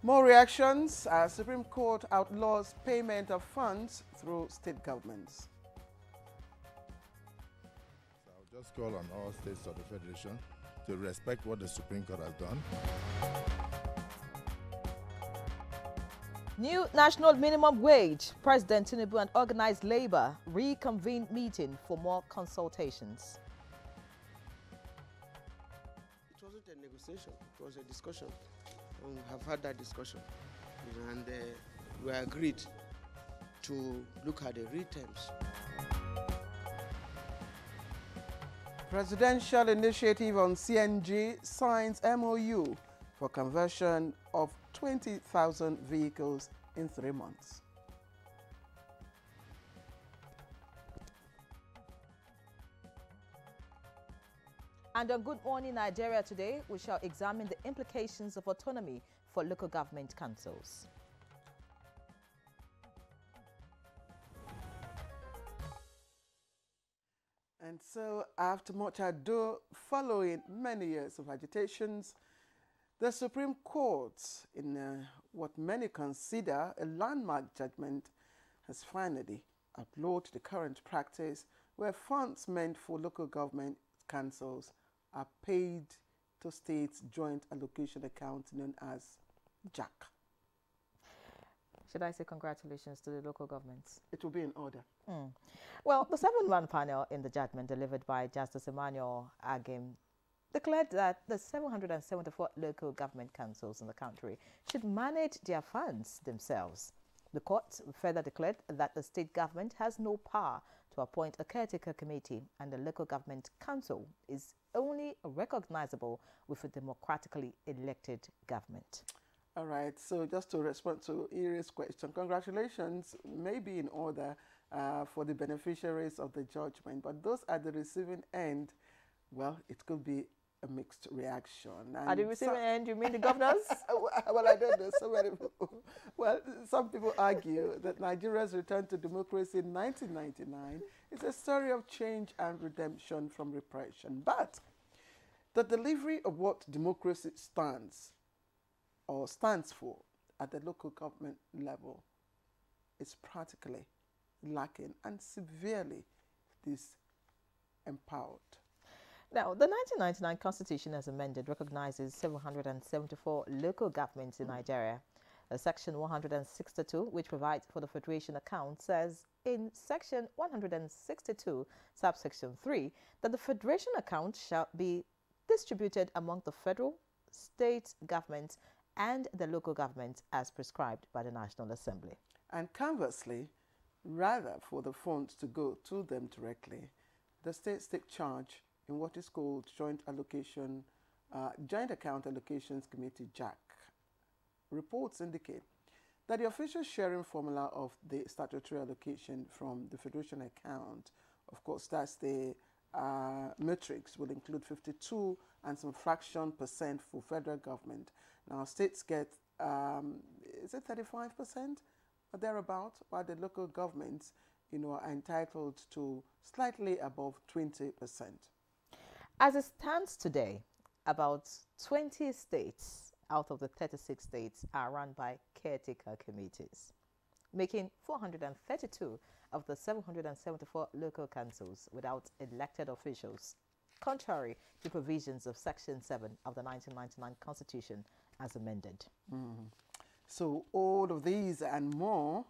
More reactions as Supreme Court outlaws payment of funds through state governments. So I'll just call on all states of the Federation to respect what the Supreme Court has done. New national minimum wage. President Tinubu and organized labor reconvene meeting for more consultations. It wasn't a negotiation, it was a discussion. We have had that discussion, and we agreed to look at the real terms. Presidential initiative on CNG signs MOU for conversion of 20,000 vehicles in 3 months. And on Good Morning Nigeria today, we shall examine the implications of autonomy for local government councils. And so, after much ado, following many years of agitations, the Supreme Court, in what many consider a landmark judgment, has finally outlawed the current practice where funds meant for local government councils are paid to states' joint allocation account known as JAC. Should I say congratulations to the local governments? It will be in order. Well, the 7-1 panel in the judgment delivered by Justice Emmanuel Agim declared that the 774 local government councils in the country should manage their funds themselves. The court further declared that the state government has no power to appoint a caretaker committee, and the local government council is only recognizable with a democratically elected government. All right, so just to respond to Iri's question, congratulations may be in order for the beneficiaries of the judgment, but those at the receiving end, well, it could be a mixed reaction. And at the receiving end, you mean the governors? Well, I don't know. So many people. Well, some people argue that Nigeria's return to democracy in 1999 is a story of change and redemption from repression. But the delivery of what democracy stands for at the local government level is practically lacking and severely disempowered. Now, the 1999 Constitution, as amended, recognizes 774 local governments in Nigeria. Section 162, which provides for the federation account, says in Section 162, subsection 3, that the federation account shall be distributed among the federal, state governments, and the local government as prescribed by the National Assembly. And conversely, rather for the funds to go to them directly, the states take charge in what is called Joint Account Allocations Committee, JAC. Reports indicate that the official sharing formula of the statutory allocation from the federation account, of course, that's the matrix, will include 52 and some fraction % for federal government. Now, states get, is it 35% or thereabout, while the local governments, are entitled to slightly above 20%. As it stands today, about 20 states out of the 36 states are run by caretaker committees, making 432 of the 774 local councils without elected officials, contrary to provisions of Section 7 of the 1999 Constitution as amended. So all of these and more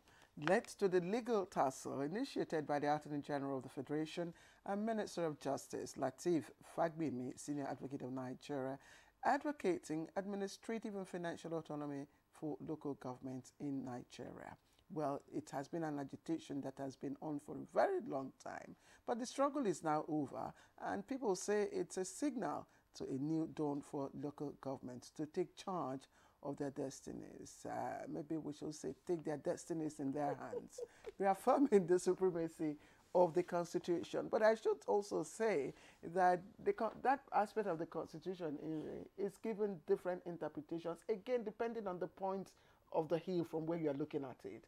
led to the legal tussle initiated by the Attorney General of the Federation and Minister of Justice, Lateef Fagbemi, Senior Advocate of Nigeria, advocating administrative and financial autonomy for local governments in Nigeria. Well, it has been an agitation that has been on for a very long time, but the struggle is now over, and people say it's a signal to a new dawn for local governments to take charge of their destinies. Maybe we should say take their destinies in their hands, reaffirming the supremacy of the Constitution. But I should also say that that aspect of the Constitution is given different interpretations, again, depending on the point of the hill from where you're looking at it.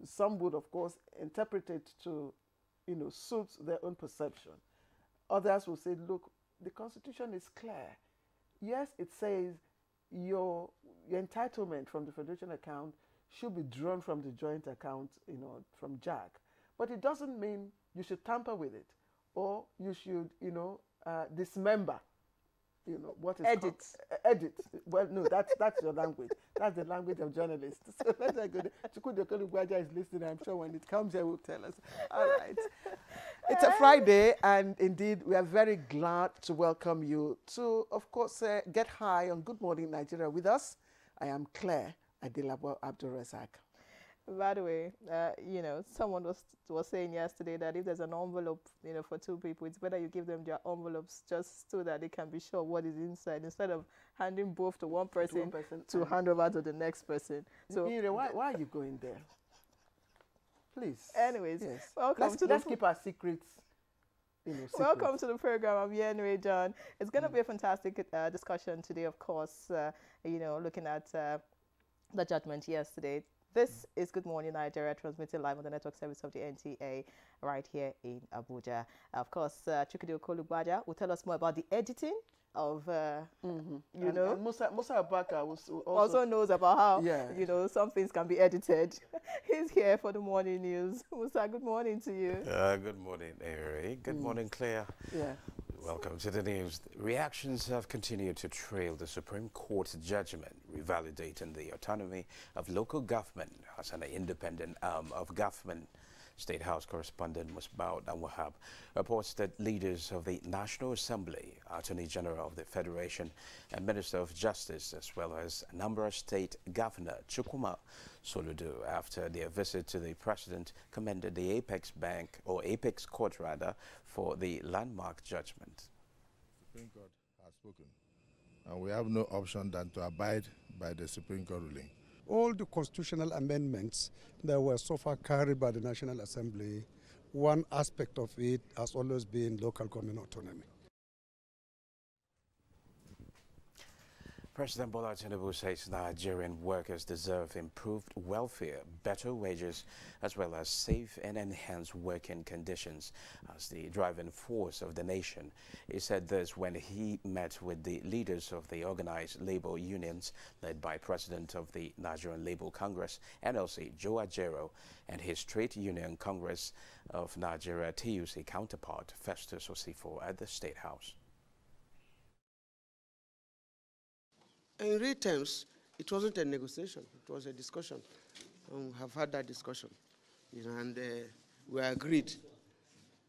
Some would, of course, interpret it to, suit their own perception. Others will say, look, the Constitution is clear. Yes, it says your entitlement from the federation account should be drawn from the joint account, from JAG. But it doesn't mean you should tamper with it, or you should, dismember. What is edit. Edit. Well, no, that's your language. That's the language of journalists. So let's go. Chukwudi Okolugbaja is listening. I'm sure when it comes here, will tell us. All right. It's a Friday, and indeed, we are very glad to welcome you to, of course, get high on Good Morning Nigeria with us. I am Claire Adilabo Abdul-Razak. By the way, someone was saying yesterday that if there's an envelope, for two people, it's better you give them their envelopes just so that they can be sure what is inside, instead of handing both to one person to hand over to the next person. So, why are you going there? Please. Anyways, yes. Let's keep our secrets. Secret. Welcome to the program. I'm Yenre John. It's going to be a fantastic discussion today, of course, looking at the judgment yesterday. This is Good Morning Nigeria, transmitting live on the network service of the NTA right here in Abuja. Of course, Chukwudi Okolugbaja will tell us more about the editing of, and Musa Abaka also knows about how, some things can be edited. He's here for the morning news. Musa, good morning to you. Good morning, Ari. Good morning, Claire. Yeah. Welcome to the news. Reactions have continued to trail the Supreme Court's judgment revalidating the autonomy of local government as an independent arm of government. State House correspondent Musbaud Wahab reports that leaders of the National Assembly, Attorney General of the Federation, and Minister of Justice, as well as Anambra State Governor Chukwuma Soludo, after their visit to the President, commended the Apex Court for the landmark judgment. The Supreme Court has spoken, and we have no option than to abide by the Supreme Court ruling. All the constitutional amendments that were so far carried by the National Assembly, one aspect of it has always been local government autonomy. President Bola Tinubu says Nigerian workers deserve improved welfare, better wages, as well as safe and enhanced working conditions as the driving force of the nation. He said this when he met with the leaders of the organized labor unions led by President of the Nigerian Labour Congress, NLC, Joe Ajero, and his Trade Union Congress of Nigeria, TUC counterpart, Festus Osifo, at the State House. In real terms, it wasn't a negotiation, it was a discussion. We have had that discussion. And we agreed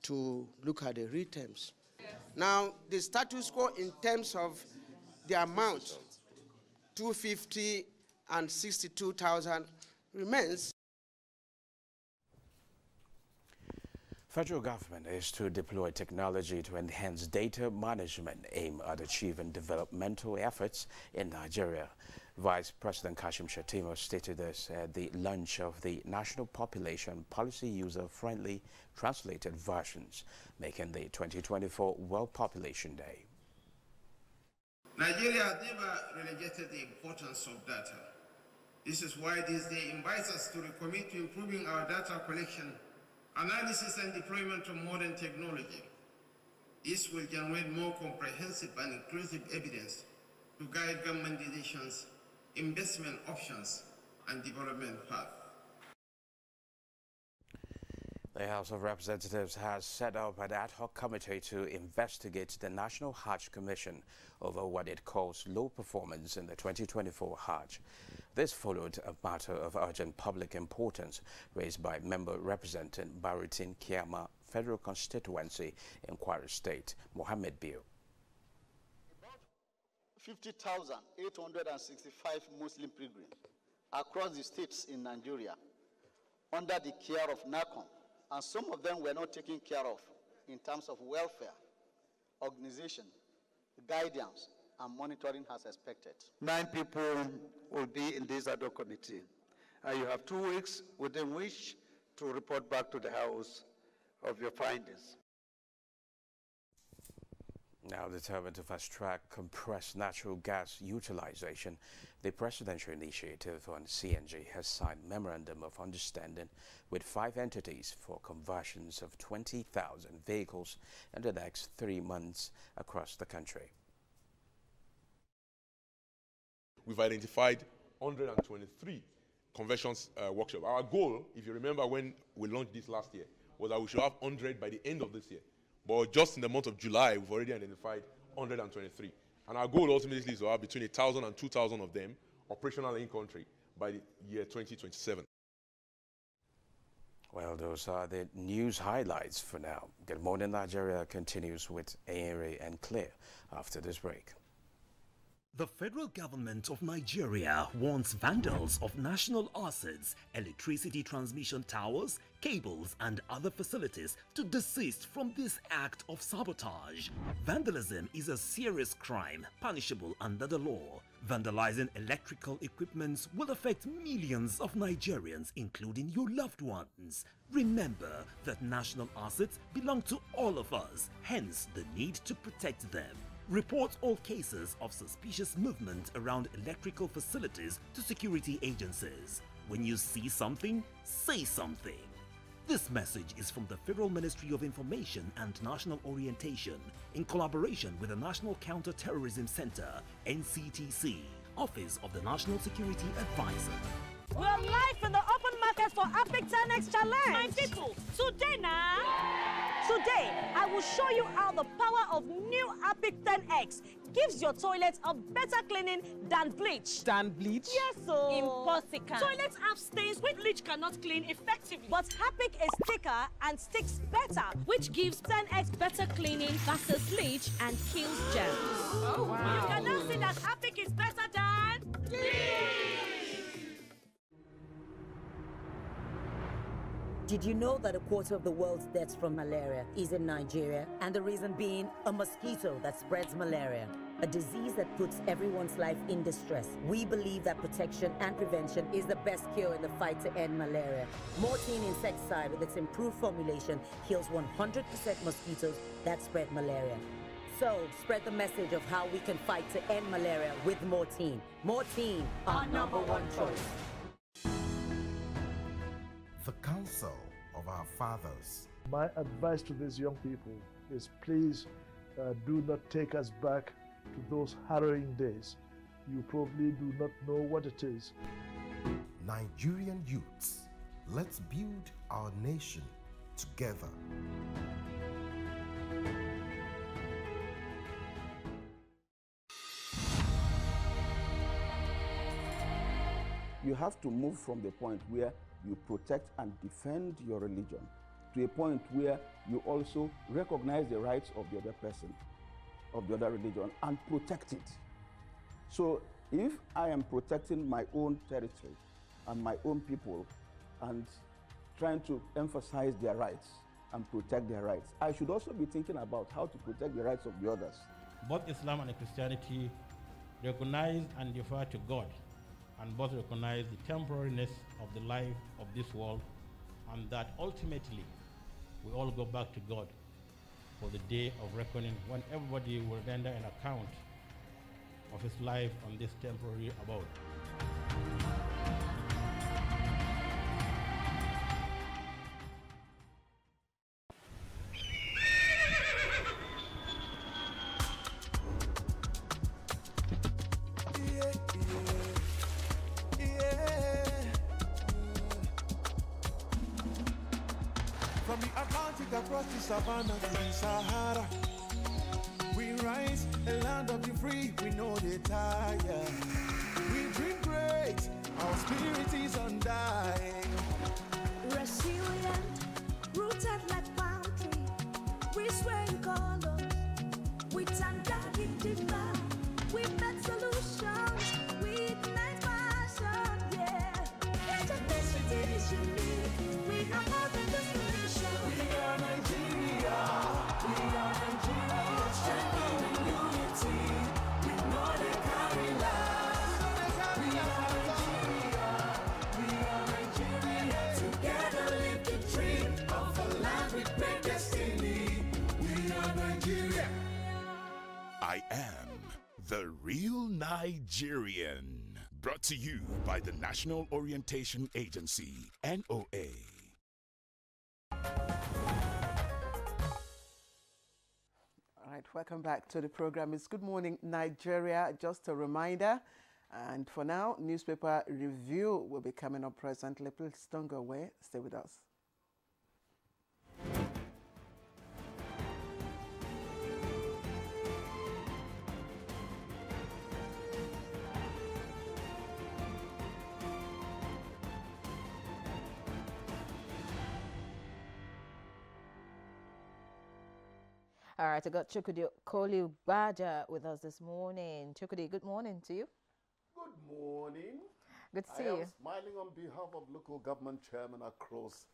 to look at the real terms. Now, the status quo in terms of the amount, 250 and 62,000, remains. Federal government is to deploy technology to enhance data management aimed at achieving developmental efforts in Nigeria. Vice President Kashim Shettima stated this at the launch of the National Population Policy User-Friendly Translated Versions, making the 2024 World Population Day. Nigeria has never relegated the importance of data. This is why this day invites us to recommit to improving our data collection, analysis and deployment of modern technology. This will generate more comprehensive and inclusive evidence to guide government decisions, investment options, and development paths. The House of Representatives has set up an ad hoc committee to investigate the National Hajj Commission over what it calls low performance in the 2024 Hajj. This followed a matter of urgent public importance raised by member representing Baritin Kiama Federal Constituency in Kwara State, Mohammed Biu. About 50,865 Muslim pilgrims across the states in Nigeria under the care of NACOM, and some of them were not taken care of in terms of welfare, organization, guidance, and monitoring as expected. 9 people will be in this ad hoc committee. You have 2 weeks within which to report back to the House of your findings. Now determined to fast-track compressed natural gas utilization, the Presidential Initiative on CNG has signed Memorandum of Understanding with 5 entities for conversions of 20,000 vehicles in the next 3 months across the country. we've identified 123 conversions workshops. Our goal, if you remember when we launched this last year, was that we should have 100 by the end of this year. But just in the month of July, we've already identified 123. And our goal ultimately is to have between 1,000 and 2,000 of them operational in country by the year 2027. Well, those are the news highlights for now. Good Morning Nigeria continues with Aere and Claire after this break. The federal government of Nigeria warns vandals of national assets, electricity transmission towers, cables and other facilities to desist from this act of sabotage. Vandalism is a serious crime punishable under the law. Vandalizing electrical equipment will affect millions of Nigerians, including your loved ones. Remember that national assets belong to all of us, hence the need to protect them. Report all cases of suspicious movement around electrical facilities to security agencies. When you see something, say something. This message is from the Federal Ministry of Information and National Orientation in collaboration with the National Counter-Terrorism Center, NCTC, Office of the National Security Advisor. We're live in the open market for Epic 10X Challenge. My people, today now. Today, I will show you how the power of new Epic 10X gives your toilet a better cleaning than bleach. Than bleach? Yes, so. Impossible. Toilets have stains which bleach cannot clean effectively. But Epic is thicker and sticks better, which gives 10X better cleaning versus bleach and kills germs. Oh, wow. You can now see that Epic is better than bleach. Did you know that a quarter of the world's deaths from malaria is in Nigeria? And the reason being a mosquito that spreads malaria, a disease that puts everyone's life in distress. We believe that protection and prevention is the best cure in the fight to end malaria. Mortein insecticide with its improved formulation kills 100% mosquitoes that spread malaria. So, spread the message of how we can fight to end malaria with Mortein. Mortein, our #1 choice. The counsel of our fathers. My advice to these young people is please do not take us back to those harrowing days. You probably do not know what it is. Nigerian youths, let's build our nation together. You have to move from the point where you protect and defend your religion to a point where you also recognize the rights of the other person, of the other religion, and protect it. So if I am protecting my own territory and my own people and trying to emphasize their rights and protect their rights, I should also be thinking about how to protect the rights of the others. Both Islam and Christianity recognize and defer to God, and both recognize the temporariness of the life of this world, and that ultimately we all go back to God for the day of reckoning, when everybody will render an account of his life on this temporary abode. From the Atlantic across the savannah to the Sahara, we rise, a land of the free, we know they tire. We dream great, our spirit is undying. Resilient, rooted like palm tree, we swear in colors, we turn dark into light, we make solutions, we ignite passion, yeah. Each ethnicity is unique, we are more than just a nation. We are Nigeria, strengthened in unity, we know they carry love. We are Nigeria, together live the dream of a land with great destiny. We are Nigeria. I am the real Nigerian. Brought to you by the National Orientation Agency, NOA. All right, welcome back to the program. It's Good Morning Nigeria. Just a reminder And for now, newspaper review will be coming up presently. Please don't go away. Stay with us. All right, I got Chukwudi Kolibaja with us this morning. Chukwudi, good morning to you. Good morning. Good to see I you. am smiling on behalf of local government chairmen across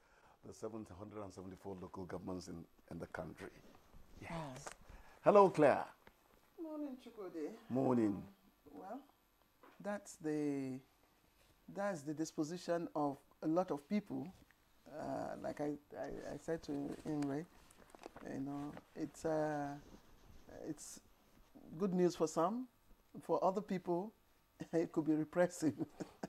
the 774 local governments in the country. Yes. Hello, Claire. Morning, Chukwudi. Morning. Well, that's the disposition of a lot of people. Like I said to Imre, you know, it's good news for some. For other people, it could be repressive.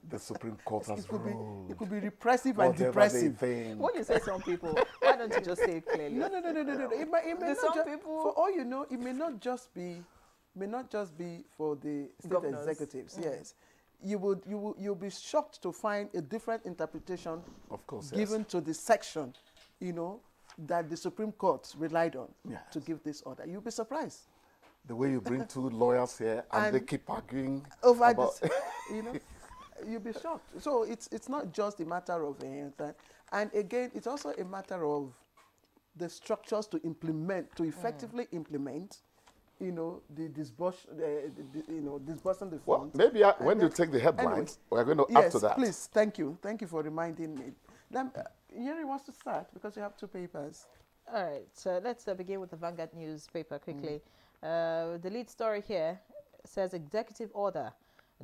The Supreme Court has ruled. It could be repressive and depressive. When you say some people, why don't you just say it clearly? No. It may not people. For all you know, it may not just be for the state Governors. executives. Yes, you'll be shocked to find a different interpretation, of course, given to the section, you know, that the Supreme Court relied on to give this order. You'll be surprised. The way you bring two lawyers here and they keep arguing over about this, you know, you'll be shocked. So it's not just a matter of that, and again, it's also a matter of the structures to implement, to effectively implement, you know, the disbursing the funds. Well, maybe when you take the headlines, we're going to add to that. Yes, please. Thank you for reminding me. Yeri wants to start because you have two papers. All right, so let's begin with the Vanguard newspaper quickly. The lead story here says executive order.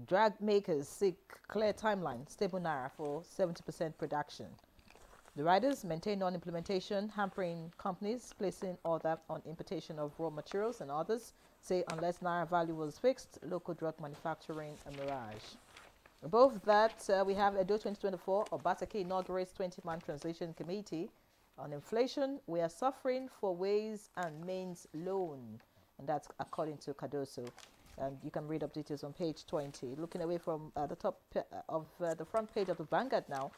Drag makers seek clear timeline, stable Naira for 70% production. The riders maintain non-implementation, hampering companies placing order on importation of raw materials, and others say unless Naira value was fixed, local drug manufacturing a mirage. Above that, we have Edo 2024, Obatake inaugurates 20-man transition committee. On inflation, we are suffering for ways and means loan. And that's according to Cardoso. And you can read up details on page 20. Looking away from the top of the front page of the Vanguard now,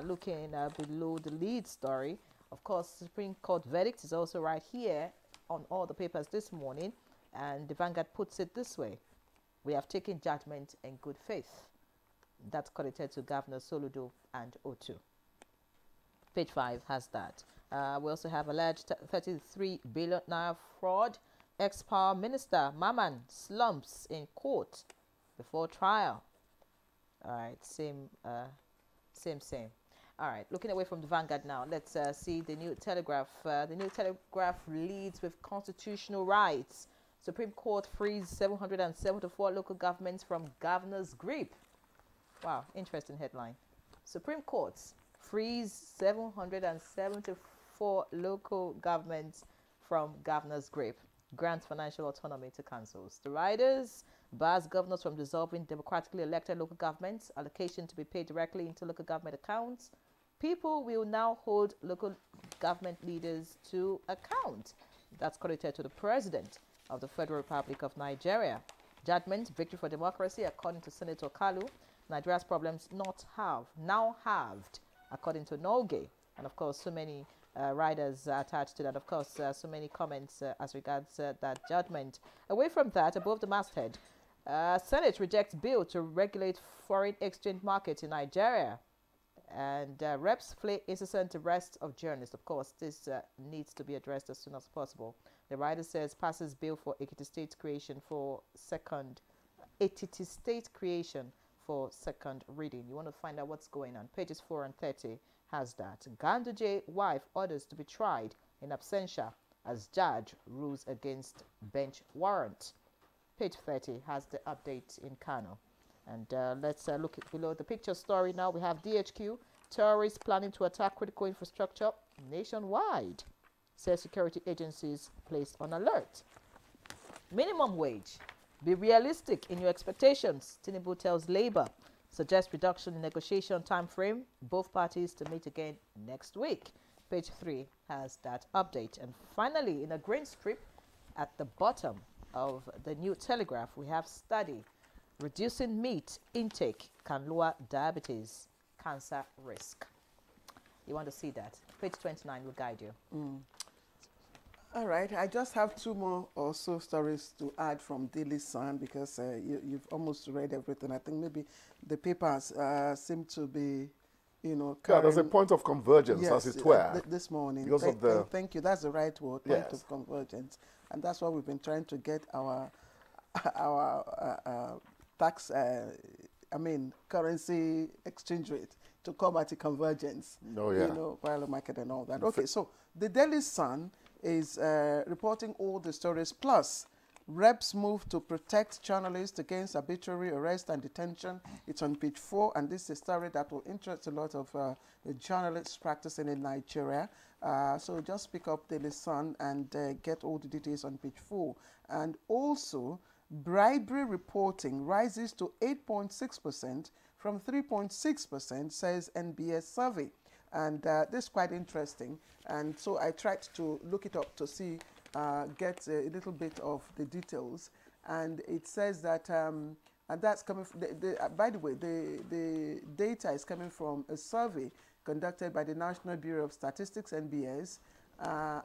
looking below the lead story. Of course, Supreme Court verdict is also right here on all the papers this morning. And the Vanguard puts it this way. We have taken judgment in good faith. That's credited to Governor Soludo and Otu. Page 5 has that. We also have alleged 33 billion naira fraud. Ex-power minister Maman slumps in court before trial. All right, same. All right, looking away from the Vanguard now, let's see the New Telegraph. The New Telegraph leads with constitutional rights. Supreme Court frees 774 local governments from governor's grip. Wow, interesting headline. Supreme Court frees 774 local governments from governor's grip. Grants financial autonomy to councils. The riders bars governors from dissolving democratically elected local governments. Allocation to be paid directly into local government accounts. People will now hold local government leaders to account. That's credited to the President of the Federal Republic of Nigeria. Judgment, victory for democracy, according to Senator Kalu. Nigeria's problems now halved, according to Noge. And of course, so many riders attached to that. Of course, so many comments as regards that judgment. Away from that, above the masthead, Senate rejects bill to regulate foreign exchange markets in Nigeria. And reps flay incessant arrest of journalists. Of course, this needs to be addressed as soon as possible. The rider says passes bill for Ekiti State creation for second reading. You want to find out what's going on. Pages 4 and 30 has that. Ganduje wife orders to be tried in absentia as judge rules against bench warrant. Page 30 has the update in Kano. And let's look at below the picture story now. We have DHQ, terrorists planning to attack critical infrastructure nationwide. Says security agencies placed on alert. Minimum wage. Be realistic in your expectations, Tinubu tells Labour. Suggests reduction in negotiation time frame. Both parties to meet again next week. Page 3 has that update. And finally, in a green strip at the bottom of the New Telegraph, we have study. Reducing meat intake can lower diabetes, cancer risk. You want to see that? Page 29 will guide you. All right, I just have two more also stories to add from Daily Sun because you've almost read everything. I think maybe the papers seem to be, Yeah, there's a point of convergence, yes, as it were. This morning. Because of the... Thank you, that's the right word, point Yes. of convergence. And that's why we've been trying to get our tax, currency exchange rate to come at a convergence. Oh, yeah. Parallel market and all that. Okay, so the Daily Sun is reporting all the stories, plus reps move to protect journalists against arbitrary arrest and detention. It's on page 4, and this is a story that will interest a lot of journalists practicing in Nigeria. So just pick up Daily Sun and get all the details on page 4. And also, bribery reporting rises to 8.6% from 3.6%, says NBS survey. And this is quite interesting. And so I tried to look it up to see, get a little bit of the details. And it says that, and that's coming from, by the way, the data is coming from a survey conducted by the National Bureau of Statistics, NBS.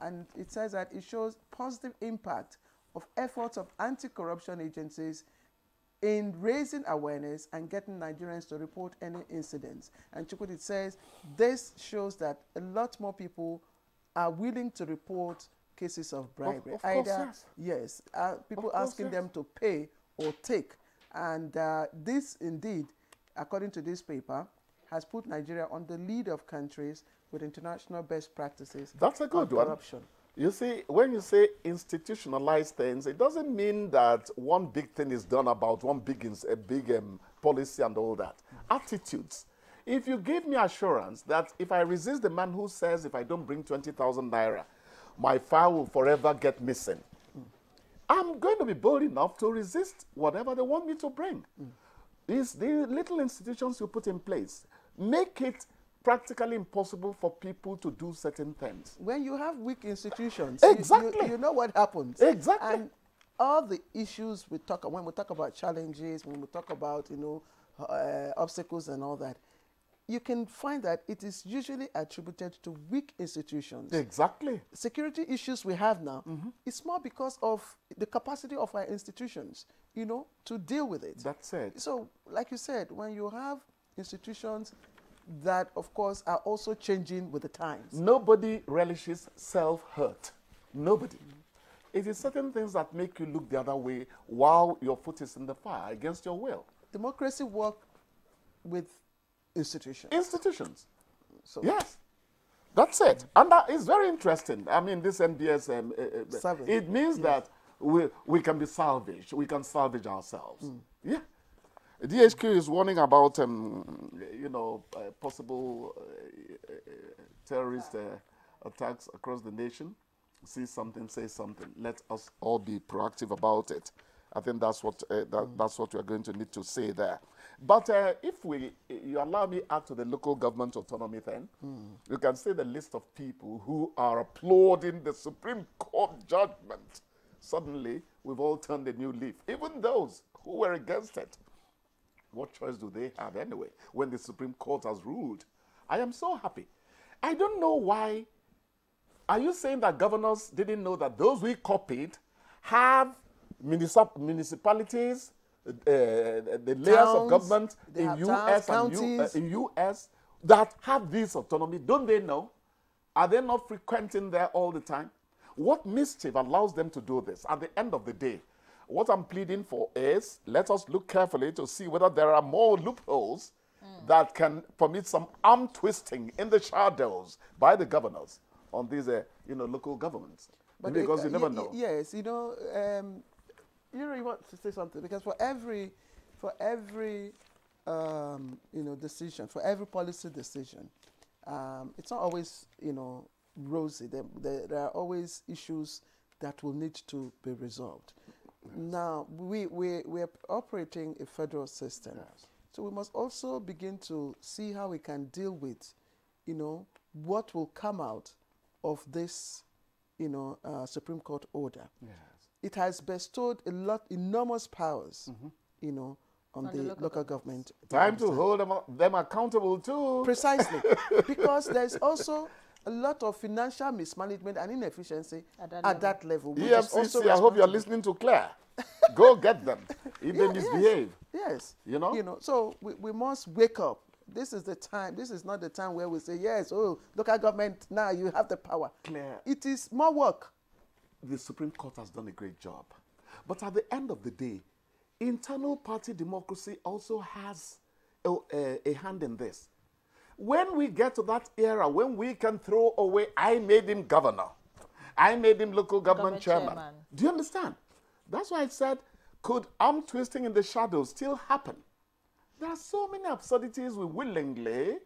And it says that it shows positive impact of efforts of anti-corruption agencies in raising awareness and getting Nigerians to report any incidents. And Chukwu, it says this shows that a lot more people are willing to report cases of bribery. Of course, yes. People asking them to pay or take. And this indeed, according to this paper, has put Nigeria on the lead of countries with international best practices. That's a good one. Corruption. You see, when you say institutionalized things, it doesn't mean that one big thing is done about one big policy and all that. Attitudes. If you give me assurance that if I resist the man who says if I don't bring 20,000 naira, my file will forever get missing, I'm going to be bold enough to resist whatever they want me to bring. It's the little institutions you put in place. Make it practically impossible for people to do certain things. When you have weak institutions, exactly, you know what happens. Exactly. And all the issues we talk, when we talk about challenges, when we talk about obstacles and all that, you can find that it is usually attributed to weak institutions. Exactly. Security issues we have now, it's more because of the capacity of our institutions, to deal with it. That's it. So, like you said, when you have institutions that, of course, are also changing with the times. Nobody relishes self-hurt. Nobody. It is certain things that make you look the other way while your foot is in the fire against your will. Democracy works with institutions. Institutions. So yes. That's it. And that is very interesting. I mean, this NBS, it means that we can be salvaged. We can salvage ourselves. Yeah. DHQ is warning about, possible terrorist attacks across the nation. See something, say something. Let us all be proactive about it. I think that's what that's what we're going to need to say there. But if you allow me add to the local government autonomy thing, you can see the list of people who are applauding the Supreme Court judgment. Suddenly, we've all turned a new leaf. Even those who were against it. What choice do they have anyway when the Supreme Court has ruled? I am so happy. I don't know why. Are you saying that governors didn't know that those we copied have municipalities, the layers of government in US and in US that have this autonomy? Don't they know? Are they not frequenting there all the time? What mischief allows them to do this? At the end of the day, what I'm pleading for is let us look carefully to see whether there are more loopholes that can permit some arm twisting in the shadows by the governors on these, local governments. But because you never know. Yes, you want to say something because for every decision, for every policy decision, it's not always rosy. There are always issues that will need to be resolved. Yes. Now, we're operating a federal system. Yes. So we must also begin to see how we can deal with, what will come out of this, Supreme Court order. Yes. It has bestowed enormous powers, on the local government. Time to hold them accountable too. Precisely. Because there's also a lot of financial mismanagement and inefficiency at that level. EFCC, I hope you're listening to Claire. Go get them if they misbehave. Yes. You know? So we must wake up. This is the time. This is not the time where we say, yes, oh, local government, now you have the power. Claire. It is more work. The Supreme Court has done a great job. But at the end of the day, internal party democracy also has a hand in this. When we get to that era, when we can throw away, I made him governor, I made him local government chairman. Do you understand? That's why I said, could arm twisting in the shadows still happen? There are so many absurdities we willingly,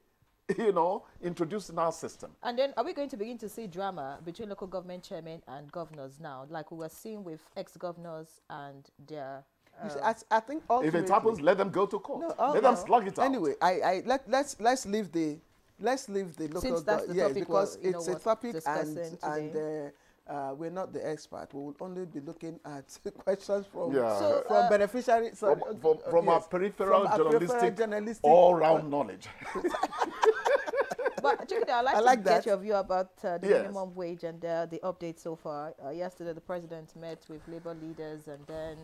introduce in our system. And then are we going to begin to see drama between local government chairmen and governors now, like we were seeing with ex-governors and their... I think if it happens, let them go to court. Let them slug it out. Anyway, let's leave the local. Since that's the yes, topic because it's a topic, and we're not the expert. We will only be looking at questions from beneficiaries, from our peripheral journalistic all-round knowledge. But Chikudi, I'd like to get your view about the minimum wage and the update so far. Yesterday, the president met with labor leaders, and then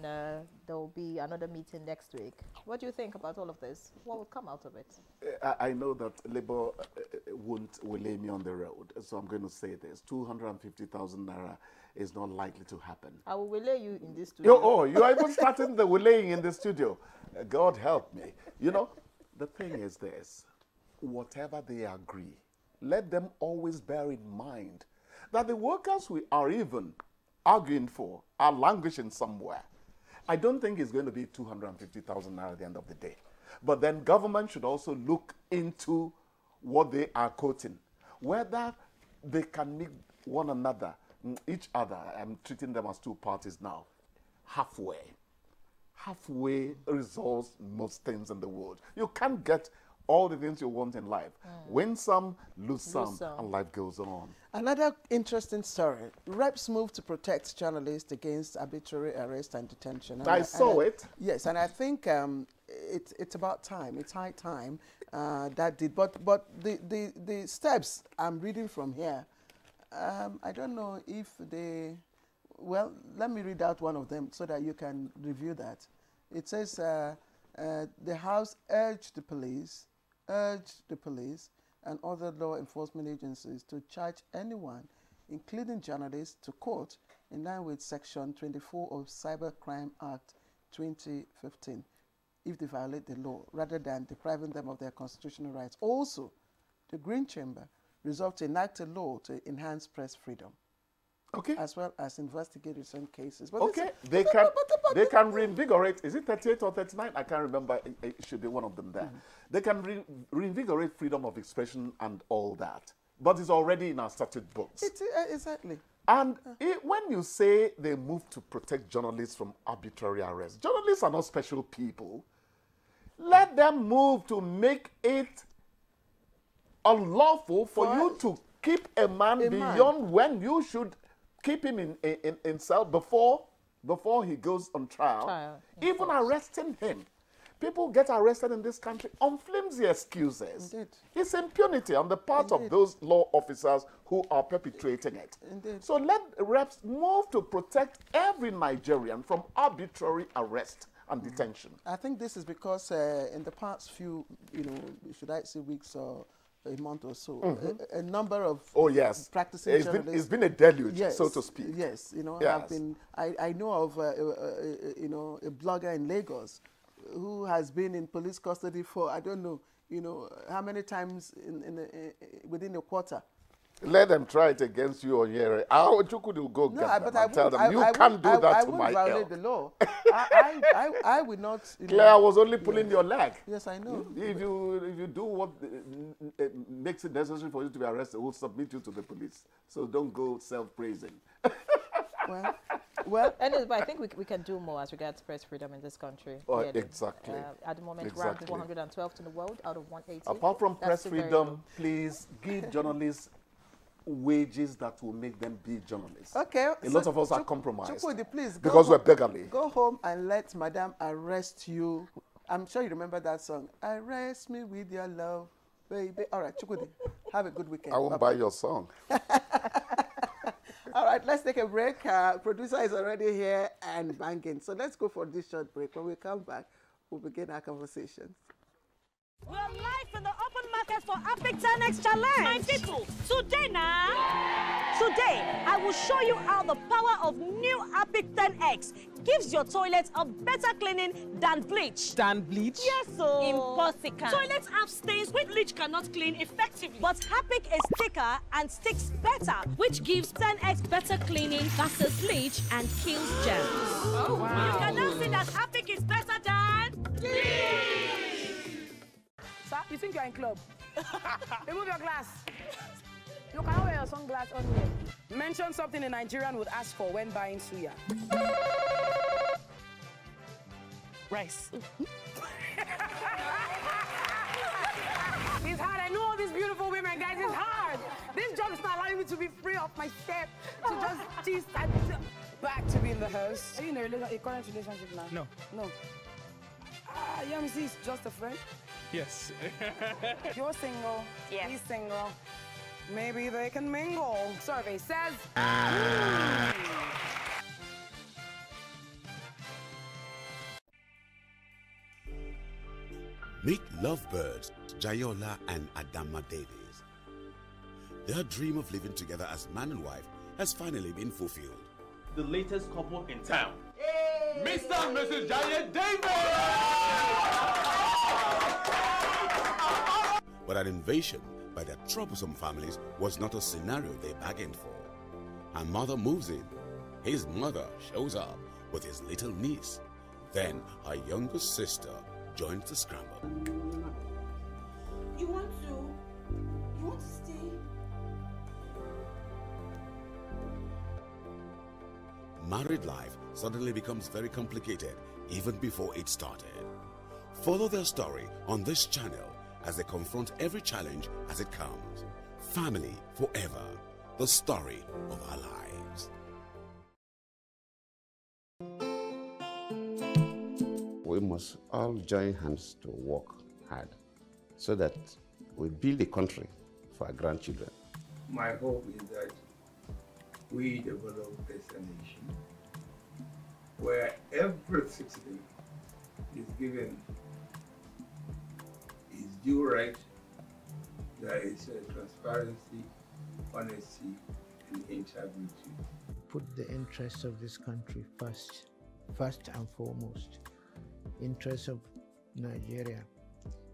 there will be another meeting next week. What do you think about all of this? What will come out of it? I know that labor won't lay me on the road, so I'm going to say this. 250,000 naira is not likely to happen. I will relay you in this studio. You are even starting the relaying in the studio. God help me. The thing is this. Whatever they agree, let them always bear in mind that the workers we are even arguing for are languishing somewhere. I don't think it's going to be 250,000 naira at the end of the day. But then government should also look into what they are quoting, whether they can meet one another, each other. I'm treating them as two parties now, halfway. Halfway resolves most things in the world. You can't get all the things you want in life. Win some, lose some, and life goes on. Another interesting story. Reps move to protect journalists against arbitrary arrest and detention. And I saw it. Yes, and I think it's about time. It's high time that did. But the steps I'm reading from here, I don't know if they... Well, let me read out one of them so that you can review that. It says, the House urged the police and other law enforcement agencies to charge anyone, including journalists, to court in line with Section 24 of Cybercrime Act 2015, if they violate the law, rather than depriving them of their constitutional rights. Also, the Green Chamber resolved to enact a law to enhance press freedom. Okay. As well as investigate recent cases. But they can reinvigorate. Is it 38 or 39? I can't remember. It should be one of them there. They can reinvigorate freedom of expression and all that. But it's already in our statute books. Exactly. And when you say they move to protect journalists from arbitrary arrest, journalists are not special people. Let them move to make it unlawful for you to keep a man beyond when you should keep him in cell before he goes on trial. Even arresting him. People get arrested in this country on flimsy excuses. Indeed. It's impunity on the part of those law officers who are perpetrating it. Indeed. So let reps move to protect every Nigerian from arbitrary arrest and detention. I think this is because in the past few, should I say weeks or a month or so, a number of practicing journalists. It's been a deluge, so to speak. Yes, have been. I know of a blogger in Lagos who has been in police custody for I don't know, how many times within a quarter. Let them try it against you on here. How you could go get them and tell them you can't do that to my violate the law. I will not. Claire was only pulling your leg. Yes, I know. If you do what makes it necessary for you to be arrested, we'll submit you to the police. So don't go self-praising. Well, anyway, but I think we can do more as regards press freedom in this country. Exactly. At the moment, ranked 112th in the world out of 180. Apart from press freedom, please give journalists wages that will make them be journalists. Okay. A lot of us are compromised. Chukwudi, please because we're beggarly. Go home and let Madam arrest you I'm sure you remember that song. Arrest me with your love, baby. All right, Chukwudi, have a good weekend. I won't buy your song. All right, let's take a break. Producer is already here and banging. So let's go for this short break. When we come back, we'll begin our conversations. We're live in the open market for Epic 10X Challenge. My people, today now, I will show you how the power of new Epic 10X gives your toilet a better cleaning than bleach. Than bleach? Yes, so. Impossible. Toilets have stains which bleach cannot clean effectively. But Epic is thicker and sticks better, which gives 10X better cleaning versus bleach and kills germs. Oh, wow. You can now see that Epic is better than bleach. Sir, you think you're in club? Remove your glass. You cannot wear your sunglass on here. Mention something a Nigerian would ask for when buying suya. Rice. It's hard. I know all these beautiful women, guys. It's hard. This job is not allowing me to be free of my step, to just tease and back to be in the house. Are you in a current relationship now? No. No. Yamisi is just a friend? Yes. You're single. Yes. He's single. Maybe they can mingle. Survey says. Meet lovebirds Jayola and Adama Davies. Their dream of living together as man and wife has finally been fulfilled. The latest couple in town. Mr. and Mrs. Jaye Davis! But an invasion by their troublesome families was not a scenario they bargained for. Her mother moves in. His mother shows up with his little niece. Then her younger sister joins the scramble. You want to stay? Married life suddenly becomes very complicated even before it started. Follow their story on this channel as they confront every challenge as it comes. Family forever, the story of our lives. We must all join hands to work hard so that we build a country for our grandchildren. My hope is that we develop this nation where every citizen is given his due right. There is transparency, honesty, and integrity. Put the interests of this country first and foremost. Interest of Nigeria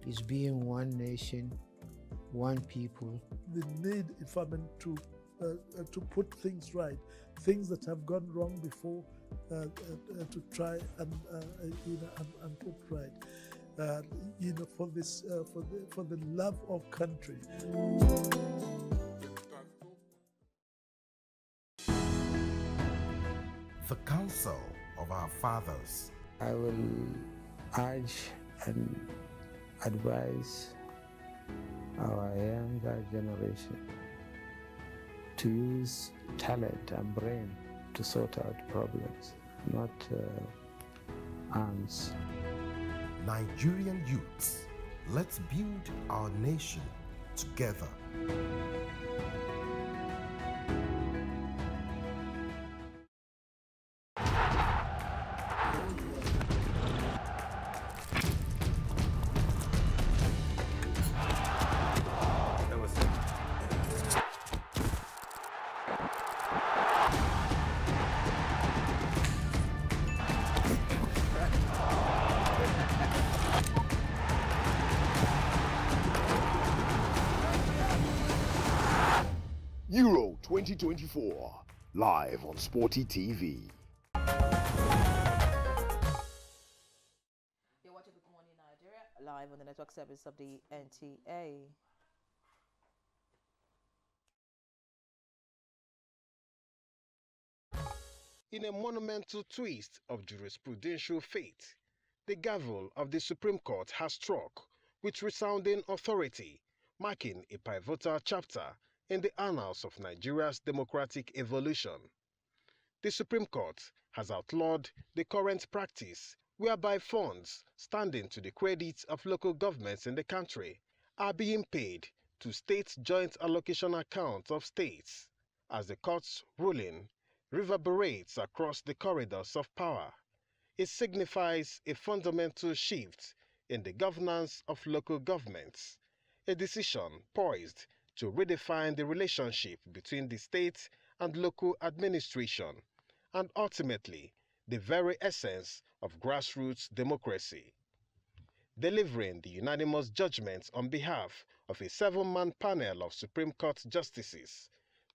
is being one nation, one people. The need, if I mean, to put things right, things that have gone wrong before, to try and put right. For this, for the love of country. The counsel of our fathers. I will urge and advise our younger generation to use talent and brain to sort out problems, not arms. Nigerian youths, let's build our nation together. Euro 2024, live on Sporty TV. You're watching Good Morning Nigeria, live on the network service of the NTA. In a monumental twist of jurisprudential fate, the gavel of the Supreme Court has struck with resounding authority, marking a pivotal chapter in the annals of Nigeria's democratic evolution. The Supreme Court has outlawed the current practice whereby funds standing to the credit of local governments in the country are being paid to state joint allocation accounts of states, as the court's ruling reverberates across the corridors of power. It signifies a fundamental shift in the governance of local governments, a decision poised to redefine the relationship between the state and local administration, and ultimately the very essence of grassroots democracy. Delivering the unanimous judgment on behalf of a 7-man panel of Supreme Court justices,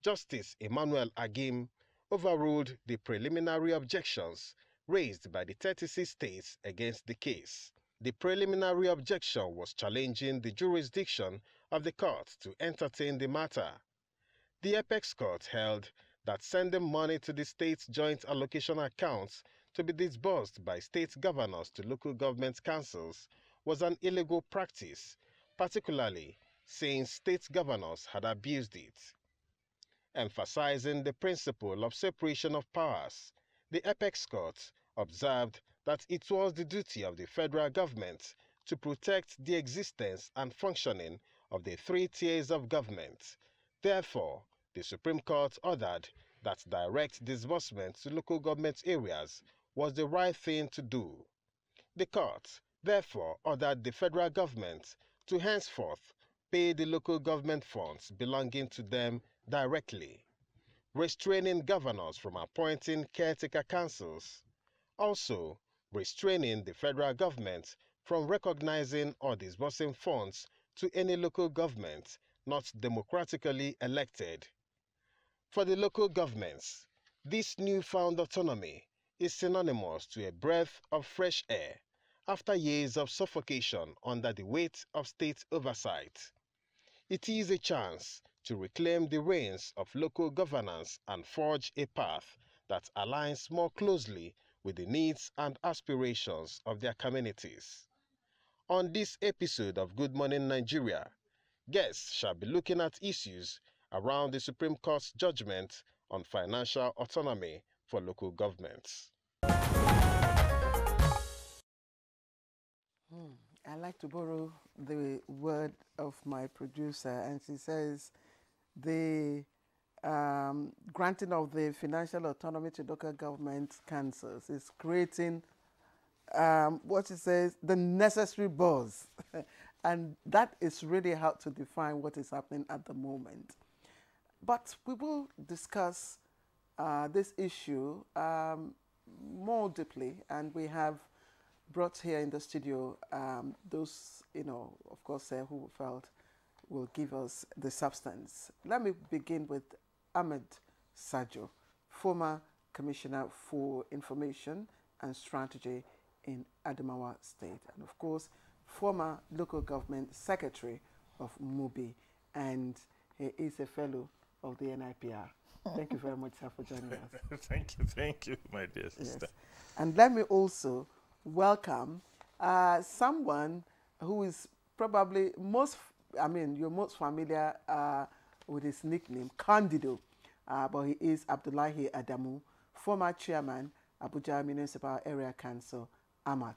Justice Emmanuel Agim overruled the preliminary objections raised by the 36 states against the case. The preliminary objection was challenging the jurisdiction of the court to entertain the matter. The Apex Court held that sending money to the state's joint allocation accounts to be disbursed by state governors to local government councils was an illegal practice, particularly since state governors had abused it. Emphasizing the principle of separation of powers, the Apex Court observed that it was the duty of the federal government to protect the existence and functioning of the 3 tiers of government. Therefore, the Supreme Court ordered that direct disbursement to local government areas was the right thing to do. The court therefore ordered the federal government to henceforth pay the local government funds belonging to them directly, restraining governors from appointing caretaker councils, also restraining the federal government from recognizing or disbursing funds to any local government not democratically elected. For the local governments, this newfound autonomy is synonymous to a breath of fresh air after years of suffocation under the weight of state oversight. It is a chance to reclaim the reins of local governance and forge a path that aligns more closely with the needs and aspirations of their communities. On this episode of Good Morning Nigeria, guests shall be looking at issues around the Supreme Court's judgment on financial autonomy for local governments. I like to borrow the word of my producer, and she says the granting of the financial autonomy to local government councils is creating what she says, the necessary buzz. And that is really how to define what is happening at the moment. But we will discuss this issue more deeply, and we have brought here in the studio those, of course, who we felt will give us the substance. Let me begin with Ahmed Sajo, former Commissioner for Information and Strategy in Adamawa State, and of course, former Local Government Secretary of Mubi, and he is a fellow of the NIPR. Thank you very much, sir, for joining us. Thank you, my dear sister. Yes. And let me also welcome someone who is probably you're most familiar with his nickname, Candido, but he is Abdullahi Adamu, former chairman, Abuja Municipal Area Council, AMAC.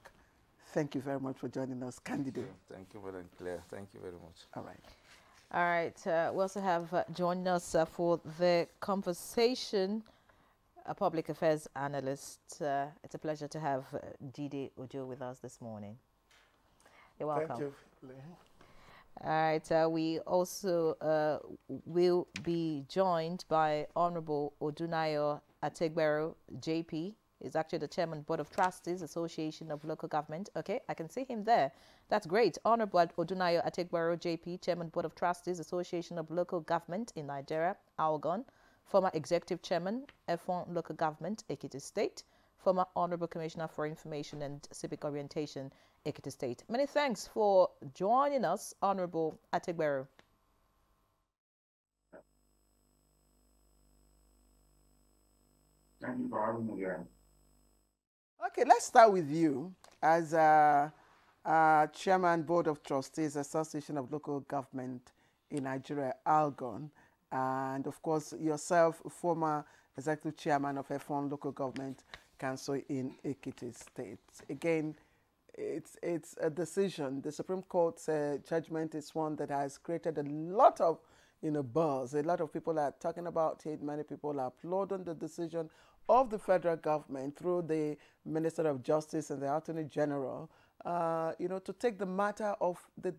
Thank you very much for joining us, Candido. Thank you, Madam Claire. Thank you very much. All right. All right. We also have joined us for the conversation, a public affairs analyst. It's a pleasure to have Dide Ojo with us this morning. You're welcome. Thank you. All right. We also will be joined by Honorable Odunayo Ategbero, JP. He's actually the Chairman, Board of Trustees, Association of Local Government. Okay, I can see him there. That's great. Honorable Odunayo Ategbero, JP, Chairman, Board of Trustees, Association of Local Government in Nigeria, Algon. Former Executive Chairman, F1 Local Government, Ekiti State. Former Honorable Commissioner for Information and Civic Orientation, Ekiti State. Many thanks for joining us, Honorable Ategbero. Thank you for having me again. Okay, let's start with you as Chairman, Board of Trustees, Association of Local Government in Nigeria, Algon, and of course yourself, former Executive Chairman of F1 Local Government, Council in Ekiti State. Again, it's a decision. The Supreme Court's judgment is one that has created a lot of buzz. A lot of people are talking about it. Many people are applauding the decision of the federal government through the Minister of Justice and the Attorney General, to take the matter of the,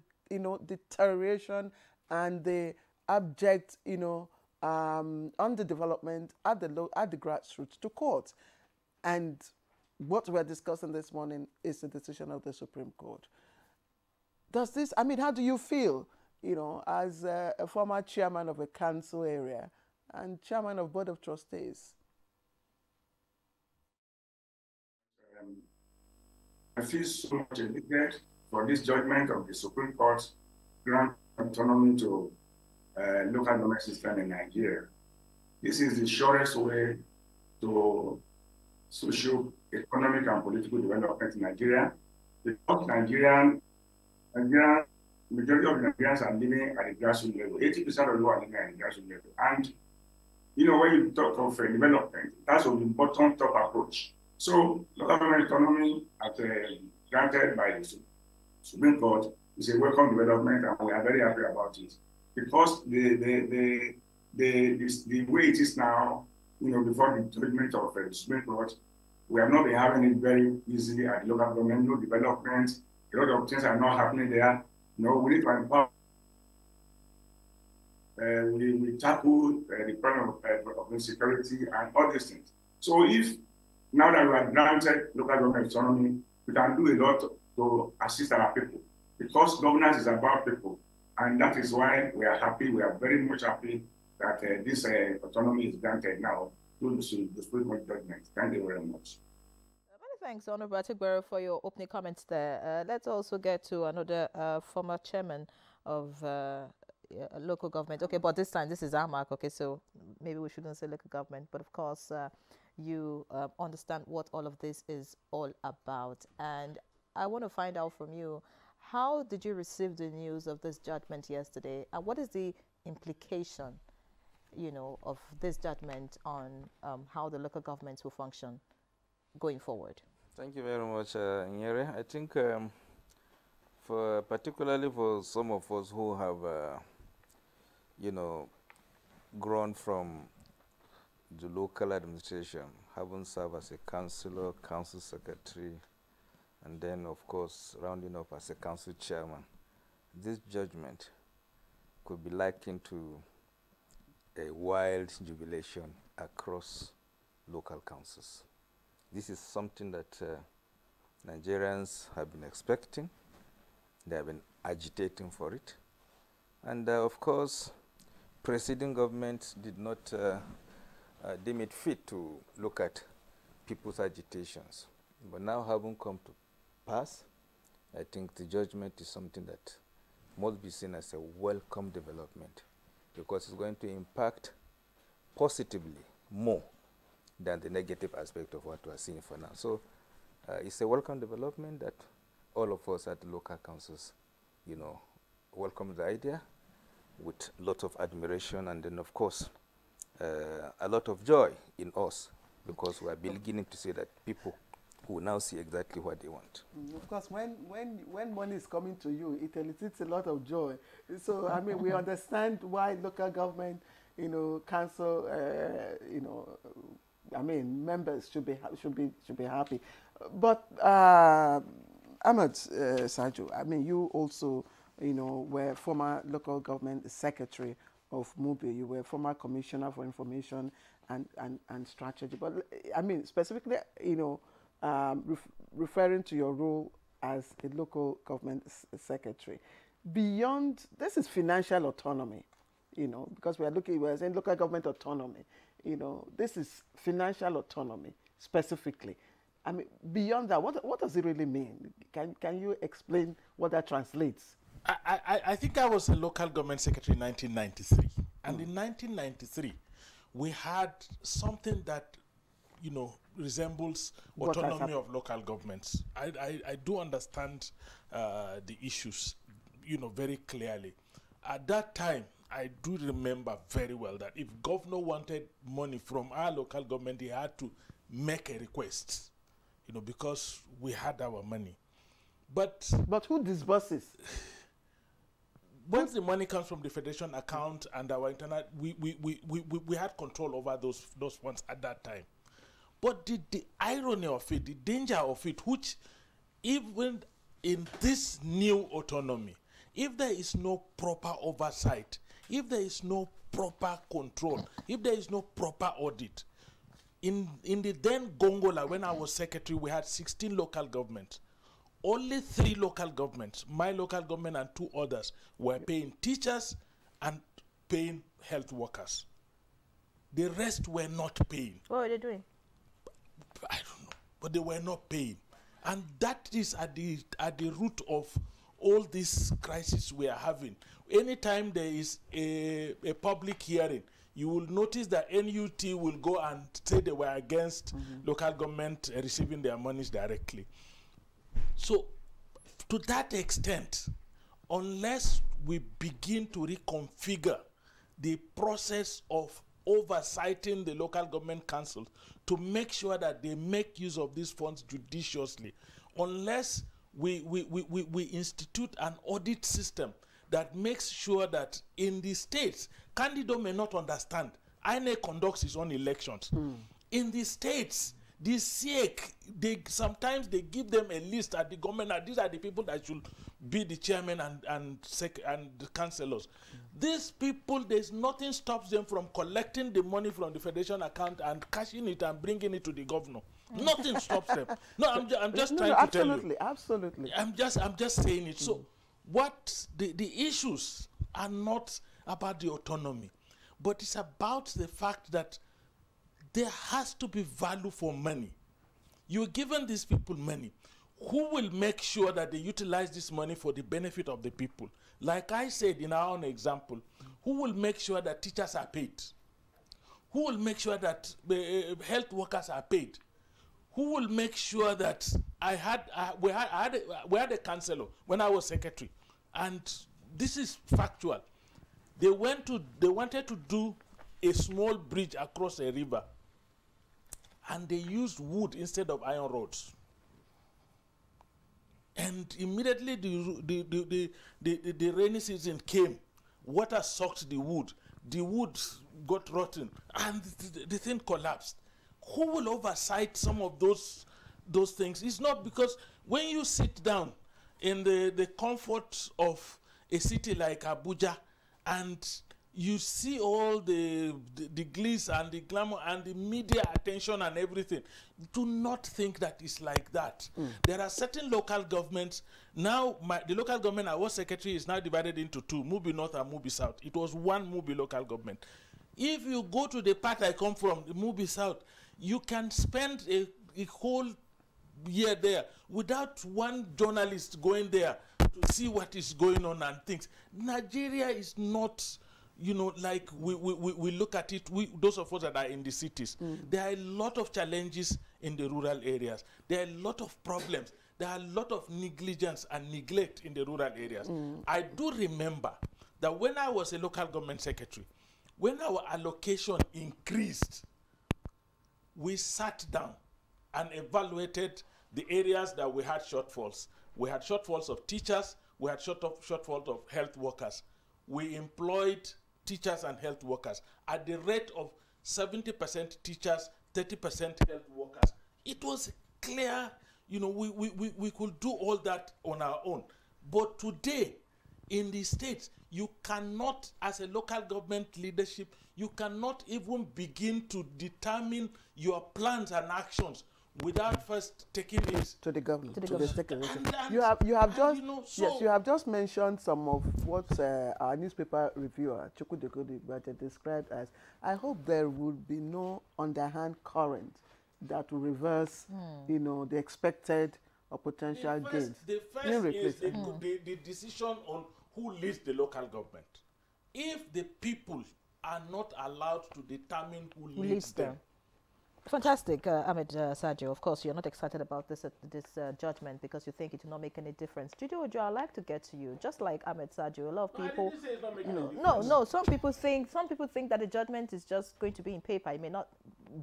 deterioration and the abject, underdevelopment at the grassroots to court. And what we're discussing this morning is the decision of the Supreme Court. Does this, how do you feel, as a former chairman of a council area and chairman of Board of Trustees? I feel so much elated for this judgment of the Supreme Court grant autonomy to local government system in Nigeria. This is the surest way to social, economic, and political development in Nigeria. Because majority of Nigerians are living at the grassroots level. 80% of you are living at the grassroots level. And when you talk of development, that's a bottom-top approach. So, local government autonomy, as granted by the Supreme Court, is a welcome development, and we are very happy about it. Because the way it is now, before the judgment of the Supreme Court, we have not been having it very easy at the local government, no development, a lot of things are not happening there. We need to empower. We tackle the problem of insecurity and all these things. So if now that we are granted local government autonomy, we can do a lot to assist our people, because governance is about people. And that is why we are happy, we are very much happy that this autonomy is granted now through the Supreme Court judgment. Thank you very much. Many thanks, Honorable Atigbero, for your opening comments there. Let's also get to another former chairman of local government. Okay, but this time, this is AMAC, okay, so maybe we shouldn't say local government, but of course, you understand what all of this is all about. And I want to find out from you, how did you receive the news of this judgment yesterday? And what is the implication, of this judgment on how the local governments will function going forward? Thank you very much, Nyere. I think particularly for some of us who have, grown from the local administration, having served as a councillor, council secretary, and then, of course, rounding up as a council chairman, this judgment could be likened to a wild jubilation across local councils. This is something that Nigerians have been expecting. They have been agitating for it. And of course, preceding governments did not deem it fit to look at people's agitations. But now having come to pass, I think the judgment is something that must be seen as a welcome development, because it's going to impact positively more than the negative aspect of what we are seeing for now. So it's a welcome development that all of us at the local councils, welcome the idea with a lot of admiration, and then of course a lot of joy in us, because we are beginning to see that people who now see exactly what they want. Of course, when money is coming to you, it elicits a lot of joy. So we understand why local government, council, members should be happy. But Ahmed Sajo, you also, were former local government secretary of Mubi. You were former commissioner for information and strategy. But specifically, referring to your role as a local government secretary, beyond this is financial autonomy, because we're saying local government autonomy. This is financial autonomy specifically. Beyond that, what does it really mean? Can you explain what that translates? I think I was a local government secretary in 1993. And in 1993, we had something that, resembles autonomy of local governments. I do understand the issues, very clearly. At that time, I do remember very well that if governor wanted money from our local government, he had to make a request, you know, because we had our money. But who disburses? Once the money comes from the federation account and our internal, we had control over those funds at that time. But the irony of it, the danger of it, which even in this new autonomy, if there is no proper oversight, if there is no proper control, if there is no proper audit, in the then Gongola, when I was secretary, we had 16 local governments. Only 3 local governments, my local government and 2 others, were paying teachers and paying health workers. The rest were not paying. What were they doing? I don't know, but they were not paying. And that is at the root of all this crisis we are having. Anytime there is a public hearing, you will notice that NUT will go and say they were against local government receiving their monies directly. So, to that extent, unless we begin to reconfigure the process of oversighting the local government councils to make sure that they make use of these funds judiciously, unless we institute an audit system that makes sure that in the states, candidates may not understand, INEC conducts its own elections. In the states, the SEC, sometimes they give them a list at the government, and these are the people that should be the chairman and the councillors. These people, there's nothing stops them from collecting the money from the federation account and cashing it and bringing it to the governor. Nothing stops them. No, I'm just trying to tell you. Absolutely. I'm just saying it. So, what the issues are not about the autonomy, but it's about the fact that there has to be value for money. You're giving these people money. Who will make sure that they utilize this money for the benefit of the people? Like I said in our own example, who will make sure that teachers are paid? Who will make sure that health workers are paid? Who will make sure that we had a councillor when I was secretary, and this is factual. They wanted to do a small bridge across a river, and they used wood instead of iron rods. And immediately the rainy season came, water soaked the wood got rotten, and the thing collapsed. Who will oversight some of those things? It's not, because when you sit down in the comfort of a city like Abuja and you see all the glitz and the glamour and the media attention and everything, do not think that it's like that. There are certain local governments. Now, the local government I was secretary is now divided into 2, Mubi North and Mubi South. It was one Mubi local government. If you go to the part I come from, the Mubi South, you can spend a whole year there without one journalist going there to see what is going on and things. Nigeria is not, you know, like we look at it, those of us that are in the cities. There are a lot of challenges in the rural areas. There are a lot of problems. There are a lot of negligence and neglect in the rural areas. I do remember that when I was a local government secretary, when our allocation increased, we sat down and evaluated the areas that we had shortfalls. We had shortfalls of teachers. We had shortfalls of health workers. We employed teachers and health workers at the rate of 70% teachers, 30% health workers. It was clear, you know, we could do all that on our own. But today, in the states, you cannot, as a local government leadership, you cannot even begin to determine your plans and actions without first taking it to the government, to the state. You have just mentioned some of what our newspaper reviewer Chukwudekodi described as, I hope there will be no underhand current that will reverse, you know, the expected or potential gains. The first is the decision on who leads the local government. If the people are not allowed to determine who leads them. Fantastic, Ahmed Sadio. Of course, you're not excited about this judgment because you think it will not make any difference. Juju Ojo, I'd like to get to you. Just like Ahmed Sadio, a lot of people, some people think that the judgment is just going to be in paper. It may not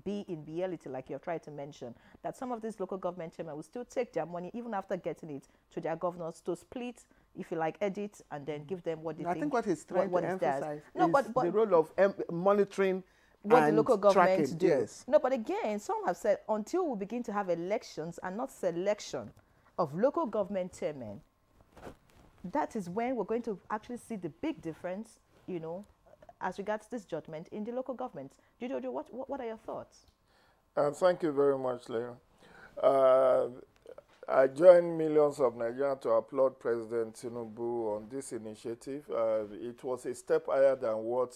be in reality, like you've tried to mention, that some of these local government chairmen will still take their money, even after getting it, to their governors to split, if you like, edit, and then give them what they think. I think what he's trying to emphasize is the role of monitoring what and the local governments tracking. do. Yes. No, but again, some have said until we begin to have elections and not selection of local government chairmen, that is when we're going to actually see the big difference, you know, as regards this judgment in the local governments. Jojo, what are your thoughts? Thank you very much, Leah. I join millions of Nigerians to applaud President Tinubu on this initiative. It was a step higher than what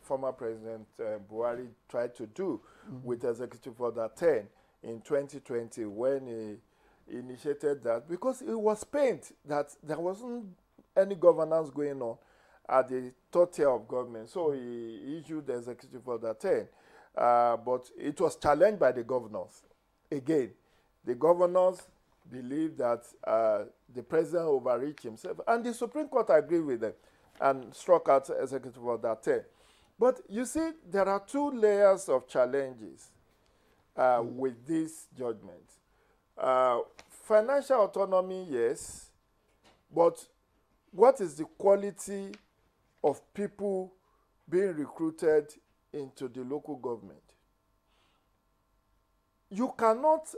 former President Buhari tried to do with Executive Order 10 in 2020 when he initiated that, because it was pained that there wasn't any governance going on at the third tier of government. So he issued the Executive Order 10. But it was challenged by the governors. Again, the governors believe that the president overreached himself, and the Supreme Court agreed with them and struck out Executive Order 10. But you see, there are two layers of challenges with this judgment. Financial autonomy, yes, but what is the quality of people being recruited into the local government? You cannot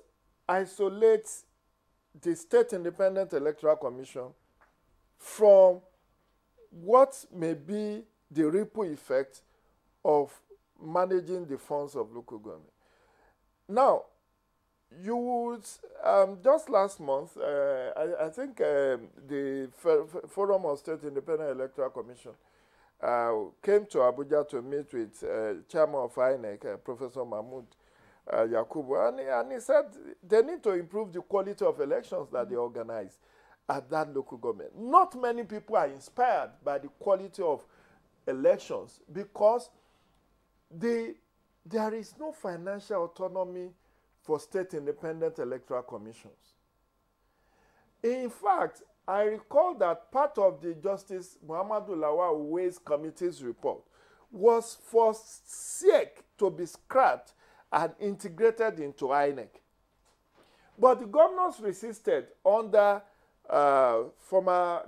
isolate the State Independent Electoral Commission from what may be the ripple effect of managing the funds of local government. Now, you would, just last month, I think the Forum of State Independent Electoral Commission came to Abuja to meet with Chairman of INEC, Professor Mahmoud Yakubu, and he said they need to improve the quality of elections that they organize at that local government. Not many people are inspired by the quality of elections because there is no financial autonomy for state independent electoral commissions. In fact, I recall that part of the Justice Muhammadu Lawal Ways Committee's report was for SEC to be scrapped and integrated into INEC. But the governors resisted under former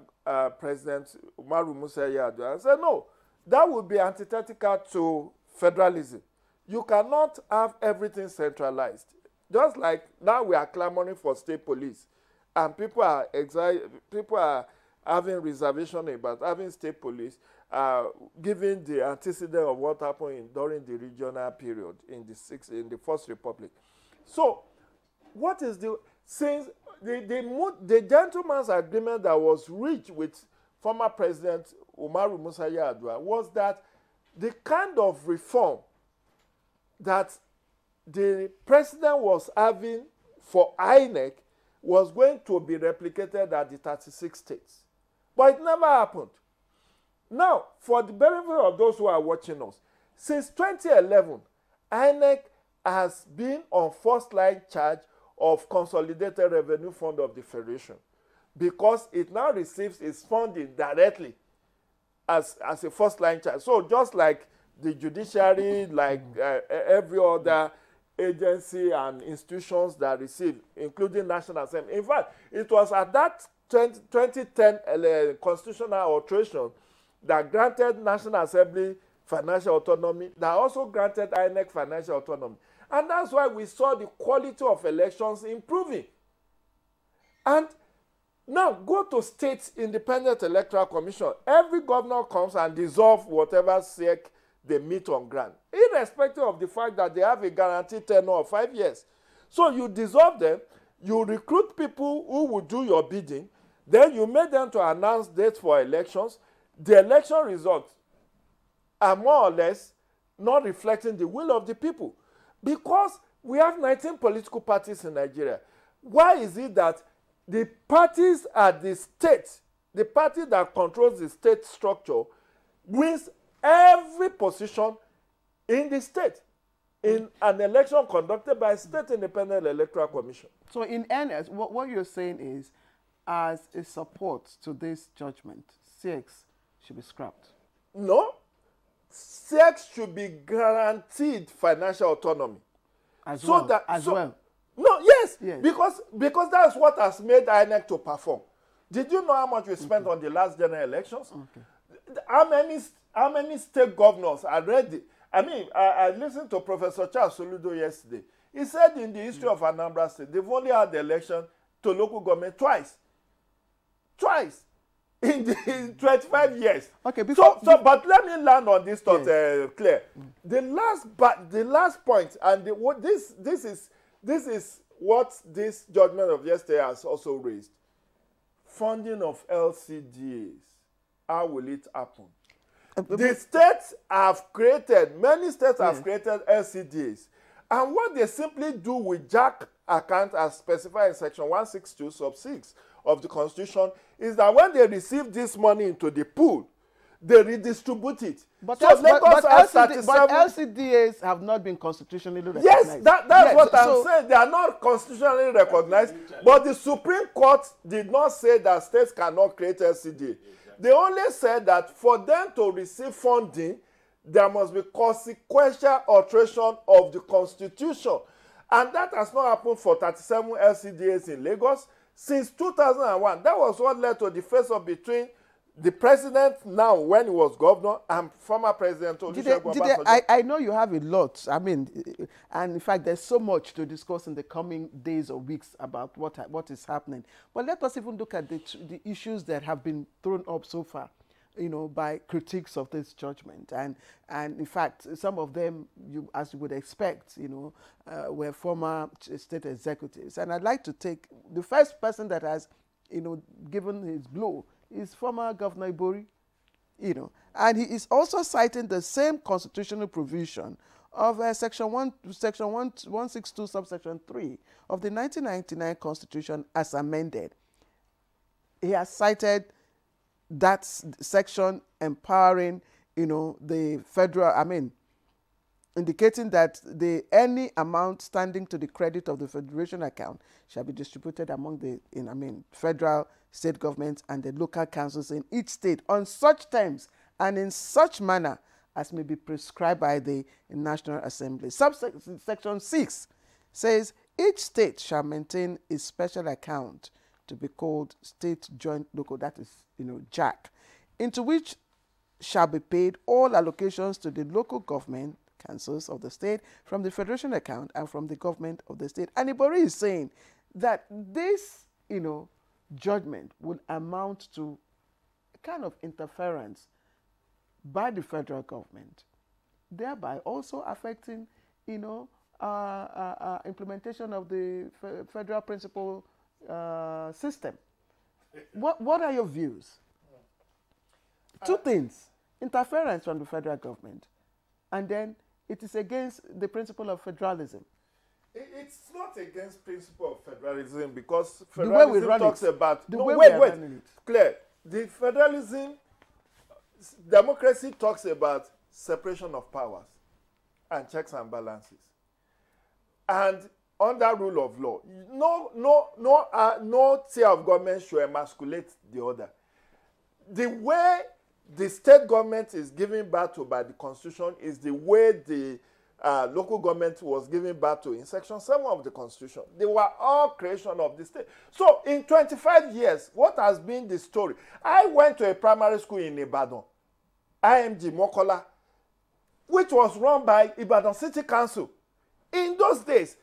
President Umaru Musa Yar'Adua and said, no, that would be antithetical to federalism. You cannot have everything centralized. Just like now we are clamoring for state police, and people are having reservation about having state police, given the antecedent of what happened during the regional period in the First Republic. So, what is since the gentleman's agreement that was reached with former President Umaru Musa Yar'Adua was that the kind of reform that the president was having for INEC was going to be replicated at the 36 states. But it never happened. Now, for the benefit of those who are watching us, since 2011, INEC has been on first-line charge of Consolidated Revenue Fund of the Federation because it now receives its funding directly as a first-line charge. So just like the judiciary, like every other agency and institutions that receive, including National Assembly. In fact, it was at that 2010 constitutional alteration that granted National Assembly financial autonomy, that also granted INEC financial autonomy. And that's why we saw the quality of elections improving. And now go to State Independent Electoral Commission. Every governor comes and dissolves whatever SEC they meet on ground, irrespective of the fact that they have a guaranteed tenure of 5 years. So you dissolve them, you recruit people who will do your bidding, then you make them to announce dates for elections. The election results are more or less not reflecting the will of the people. Because we have 19 political parties in Nigeria, why is it that the parties at the state, the party that controls the state structure, wins every position in the state in an election conducted by a State Independent Electoral Commission? So in earnest, what you're saying is, as a support to this judgment, CX should be scrapped. No. states should be guaranteed financial autonomy. Well. No, yes. Because that's what has made INEC to perform. Did you know how much we spent on the last general elections? How many state governors are ready? I mean, I listened to Professor Charles Soludo yesterday. He said in the history of Anambra State, they've only had the election to local government twice. Twice. In 25 years. Okay, but let me land on this thought, Claire. The last point, and this is what this judgment of yesterday has also raised. Funding of LCDAs. How will it happen? The states have created, many states have created LCDAs. And what they simply do with JAC account as specified in section 162 sub 6 of the Constitution is that when they receive this money into the pool, they redistribute it. But, so but LCDAs have not been constitutionally recognized. Yes, that's what I'm saying. They are not constitutionally recognized. But the Supreme Court did not say that states cannot create LCDA. They only said that for them to receive funding, there must be consequential alteration of the Constitution. And that has not happened for 37 LCDAs in Lagos since 2001. That was what led to the face-off between the president now, when he was governor, and former president Olusegun Obasanjo. I know you have a lot. I mean, and in fact, there's so much to discuss in the coming days or weeks about what is happening. But let us even look at the issues that have been thrown up so far, you know, by critiques of this judgment. And in fact, some of them, as you would expect, you know, were former state executives. And I'd like to take the first person that has, you know, given his blow is former Governor Ibori, you know, and he is also citing the same constitutional provision of section 162 subsection 3 of the 1999 Constitution as amended. He has cited that section empowering, you know, the federal, indicating that any amount standing to the credit of the federation account shall be distributed among the, federal, state governments and the local councils in each state on such terms and in such manner as may be prescribed by the National Assembly. Subsection 6 says each state shall maintain a special account to be called State Joint Local, that is, you know, JAC, into which shall be paid all allocations to the local government councils of the state from the federation account and from the government of the state. And Ibori is saying that this, you know, judgment would amount to a kind of interference by the federal government, thereby also affecting, you know, implementation of the federal principle system. What are your views? Two things: interference from the federal government, and then it is against the principle of federalism. It's not against principle of federalism because federalism talks about Claire, the federalism, democracy talks about separation of powers and checks and balances. And under rule of law, no tier of government should emasculate the other. The way the state government is given birth to by the Constitution is the way the local government was given birth to in Section 7 of the Constitution. They were all creation of the state. So in 25 years, what has been the story? I went to a primary school in Ibadan, IMG Mokola, which was run by Ibadan City Council. In those days,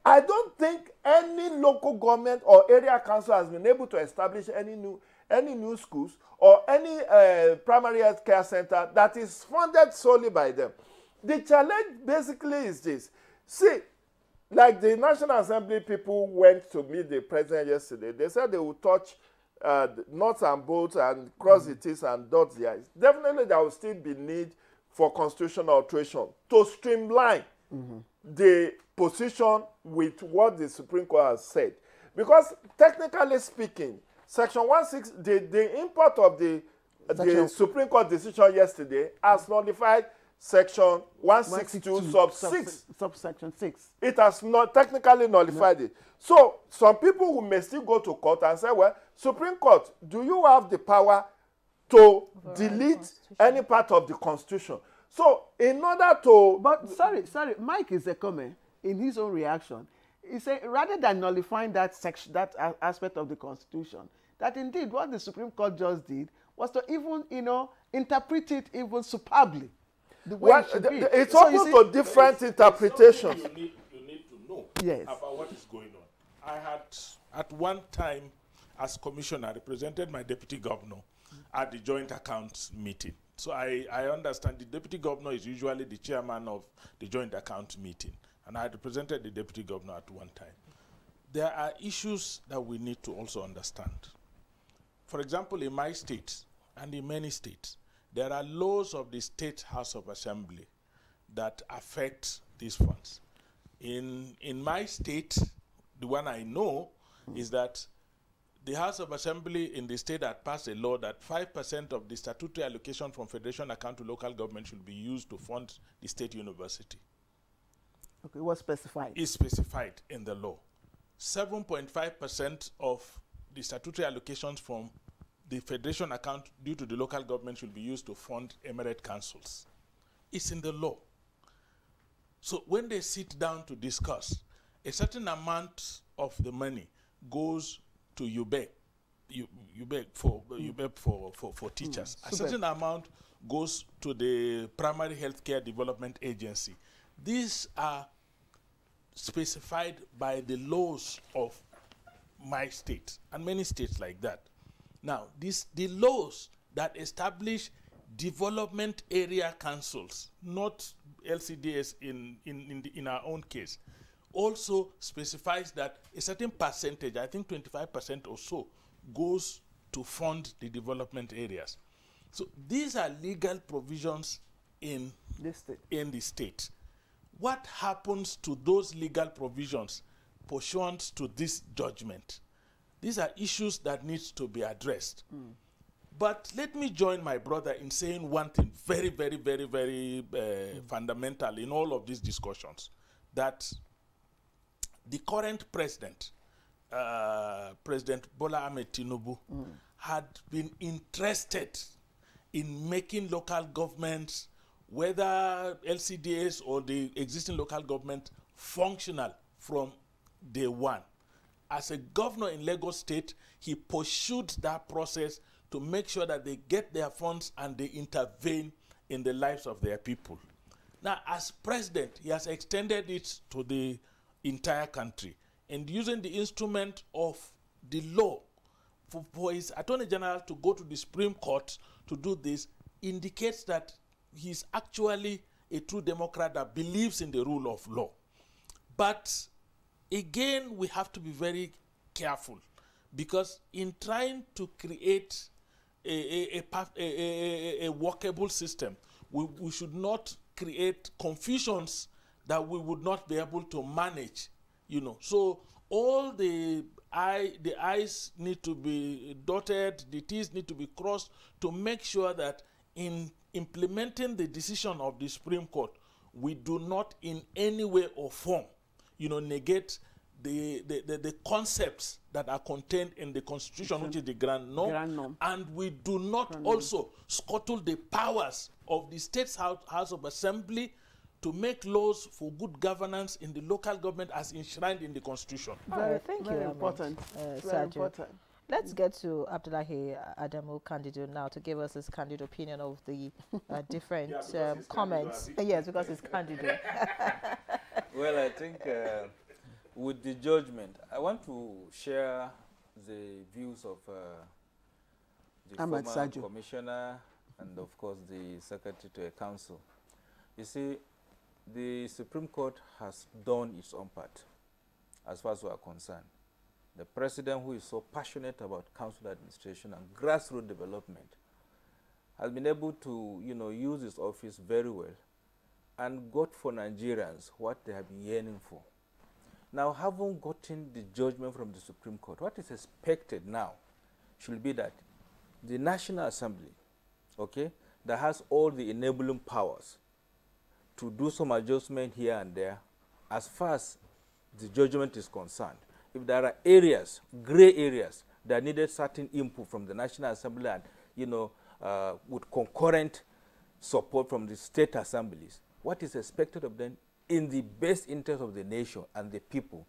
I don't think any local government or area council has been able to establish any new schools or any primary health care center that is funded solely by them. The challenge basically is this. See, like the National Assembly people went to meet the president yesterday. They said they would touch nuts and bolts and cross the T's and dot the I's. Definitely there will still be need for constitutional alteration to streamline the position with what the Supreme Court has said. Because technically speaking, Section 16, the import of the Supreme Court decision yesterday has nullified Section 162 sub 6. Subsection 6. It has not technically nullified it. So some people who may still go to court and say, well, Supreme Court, do you have the power to delete any part of the Constitution? So in order to... But sorry, Mike is a comment in his own reaction. He said rather than nullifying that section, that aspect of the Constitution, that indeed what the Supreme Court just did was to even, interpret it even superbly. The way it should be. It's open to different interpretations. You need to know yes. about what is going on. I had, at one time, as commissioner, represented my deputy governor at the joint accounts meeting. So I understand the deputy governor is usually the chairman of the joint account meeting. And I represented the deputy governor at one time. There are issues that we need to also understand. For example, in my state and in many states, there are laws of the State House of Assembly that affect these funds. In my state, the one I know is that the House of Assembly in the state had passed a law that 5% of the statutory allocation from federation account to local government should be used to fund the state university. Okay, what's specified? Is specified in the law. 7.5% of the statutory allocations from the federation account due to the local government should be used to fund emirate councils. It's in the law. So when they sit down to discuss, a certain amount of the money goes to UBEC for teachers. A certain amount goes to the Primary Healthcare Development Agency. These are specified by the laws of my state and many states like that. Now, the laws that establish development area councils, not LCDS in our own case, also specifies that a certain percentage, I think 25% or so, goes to fund the development areas. So these are legal provisions in the state. What happens to those legal provisions pursuant to this judgment? These are issues that need to be addressed. But let me join my brother in saying one thing very, very, very, very fundamental in all of these discussions, that the current president, President Bola Ahmed Tinubu, had been interested in making local governments, whether LCDS or the existing local government, functional from day one. As a governor in Lagos State, he pursued that process to make sure that they get their funds and they intervene in the lives of their people. Now, as president, he has extended it to the entire country, and using the instrument of the law for his Attorney General to go to the Supreme Court to do this indicates that he's actually a true Democrat that believes in the rule of law. But again, we have to be very careful, because in trying to create a workable system, we should not create confusions that we would not be able to manage, So all the I's need to be dotted, the T's need to be crossed to make sure that in implementing the decision of the Supreme Court, we do not in any way or form, negate the concepts that are contained in the Constitution, which is the grand norm, and we do not also scuttle the powers of the State's House of Assembly to make laws for good governance in the local government as enshrined in the Constitution. Thank you, important. Very important. Let's get to Abdullahi Adamu Candido now to give us his candid opinion of the different comments. Yes, because it's Candido. Well, I think with the judgment, I want to share the views of the former commissioner and, of course, the secretary to a council. You see, the Supreme Court has done its own part as far as we are concerned. The president, who is so passionate about council administration and grassroots development, has been able to, use his office very well and got for Nigerians what they have been yearning for. Now, having gotten the judgment from the Supreme Court, what is expected now should be that the National Assembly, that has all the enabling powers to do some adjustment here and there as far as the judgment is concerned. If there are areas, gray areas, that needed certain input from the National Assembly and, with concurrent support from the state assemblies, what is expected of them in the best interest of the nation and the people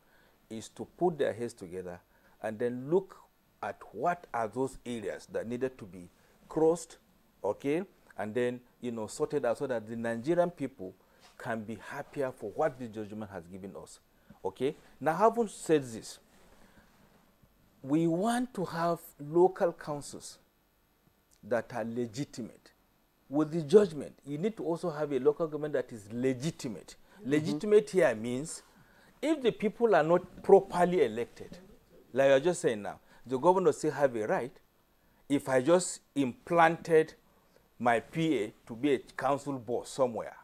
is to put their heads together and then look at what are those areas that needed to be crossed, okay, and then, sorted out so that the Nigerian people can be happier for what the judgment has given us, okay? Now, having said this, we want to have local councils that are legitimate. With the judgment, you need to also have a local government that is legitimate. Legitimate here means if the people are not properly elected, like you're just saying now, the governor still have a right. If I just implanted my PA to be a council boss somewhere,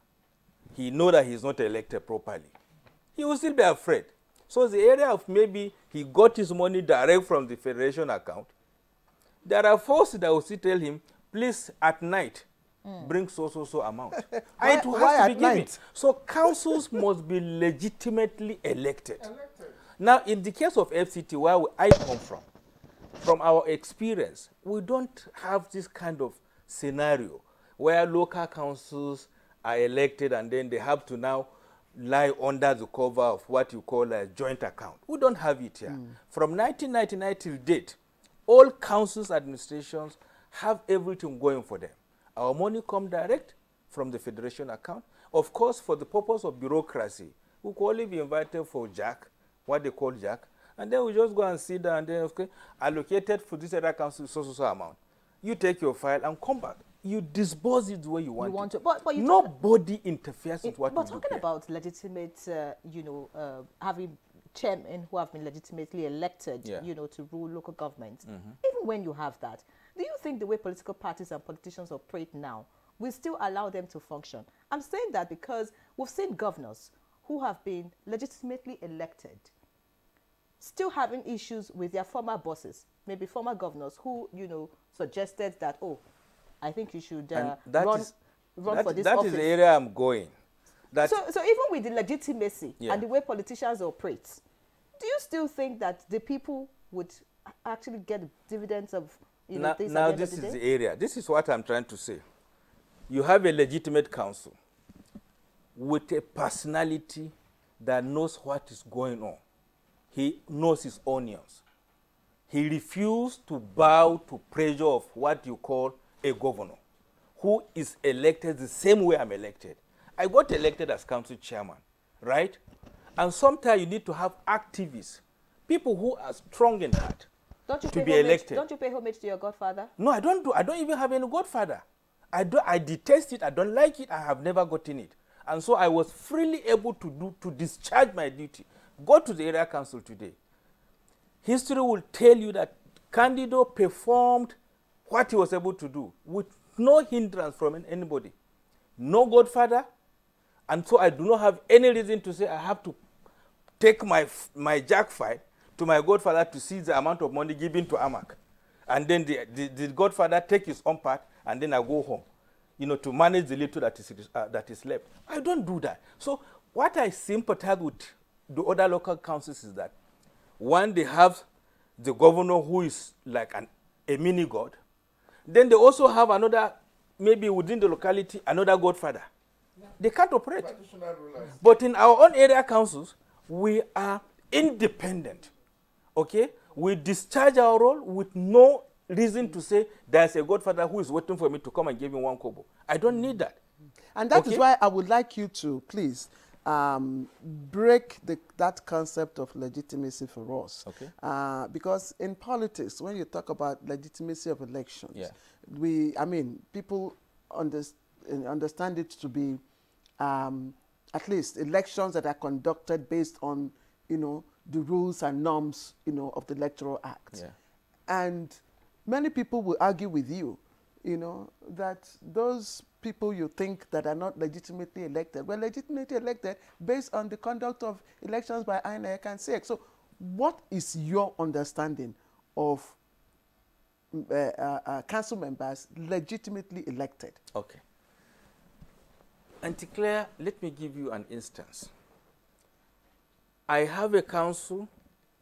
he know that he's not elected properly. He will still be afraid. So the area of maybe he got his money direct from the federation account, there are forces that will still tell him, please at night, bring so amount. And it has to be given. So councils must be legitimately elected. Now, in the case of FCT, where I come from our experience, we don't have this kind of scenario where local councils are elected and then they have to now lie under the cover of what you call a joint account. We don't have it here. From 1999 till date, all councils administrations have everything going for them. Our money comes direct from the federation account. Of course, for the purpose of bureaucracy, we could only be invited for jack, what they call jack, and then we just go and sit down and then, okay, allocated for this other council so amount. You take your file and come back. You disburse it the way you want it. But nobody interferes with what you do. But talking about legitimate, having chairmen who have been legitimately elected, to rule local governments, even when you have that, do you think the way political parties and politicians operate now will still allow them to function? I'm saying that because we've seen governors who have been legitimately elected still having issues with their former bosses, maybe former governors who, suggested that, oh, I think you should run for this office. That is the area I'm going. So even with the legitimacy and the way politicians operate, do you still think that the people would actually get dividends of this? Now this is the area. This is what I'm trying to say. You have a legitimate council with a personality that knows what is going on. He knows his onions. He refused to bow to pressure of what you call a governor who is elected the same way I'm elected. I got elected as council chairman, right? And sometimes you need to have activists, people who are strong in heart to be elected. Don't you pay homage to your godfather? No, I don't do. I don't even have any godfather. I detest it. I don't like it. I have never gotten it. And so I was freely able to discharge my duty. Go to the area council today. History will tell you that Candido performed what he was able to do with no hindrance from anybody. No godfather. And so I do not have any reason to say I have to take my jack file to my godfather to see the amount of money given to Amak. And then the godfather take his own part and then I go home, to manage the little that is left. I don't do that. So what I sympathize with the other local councils is that, one, they have the governor who is like a mini god. Then they also have another, maybe within the locality, another godfather. They can't operate. But in our own area councils, we are independent. Okay? We discharge our role with no reason to say there's a godfather who is waiting for me to come and give him 1 kobo. I don't need that. And that is why I would like you to please break that concept of legitimacy for us. Okay. Because in politics, when you talk about legitimacy of elections, people understand it to be at least elections that are conducted based on, the rules and norms, of the Electoral Act. Yeah. And many people will argue with you, that those people you think that are not legitimately elected were legitimately elected based on the conduct of elections by INEC and SEC. So what is your understanding of council members legitimately elected? Okay. Auntie Claire, let me give you an instance. I have a council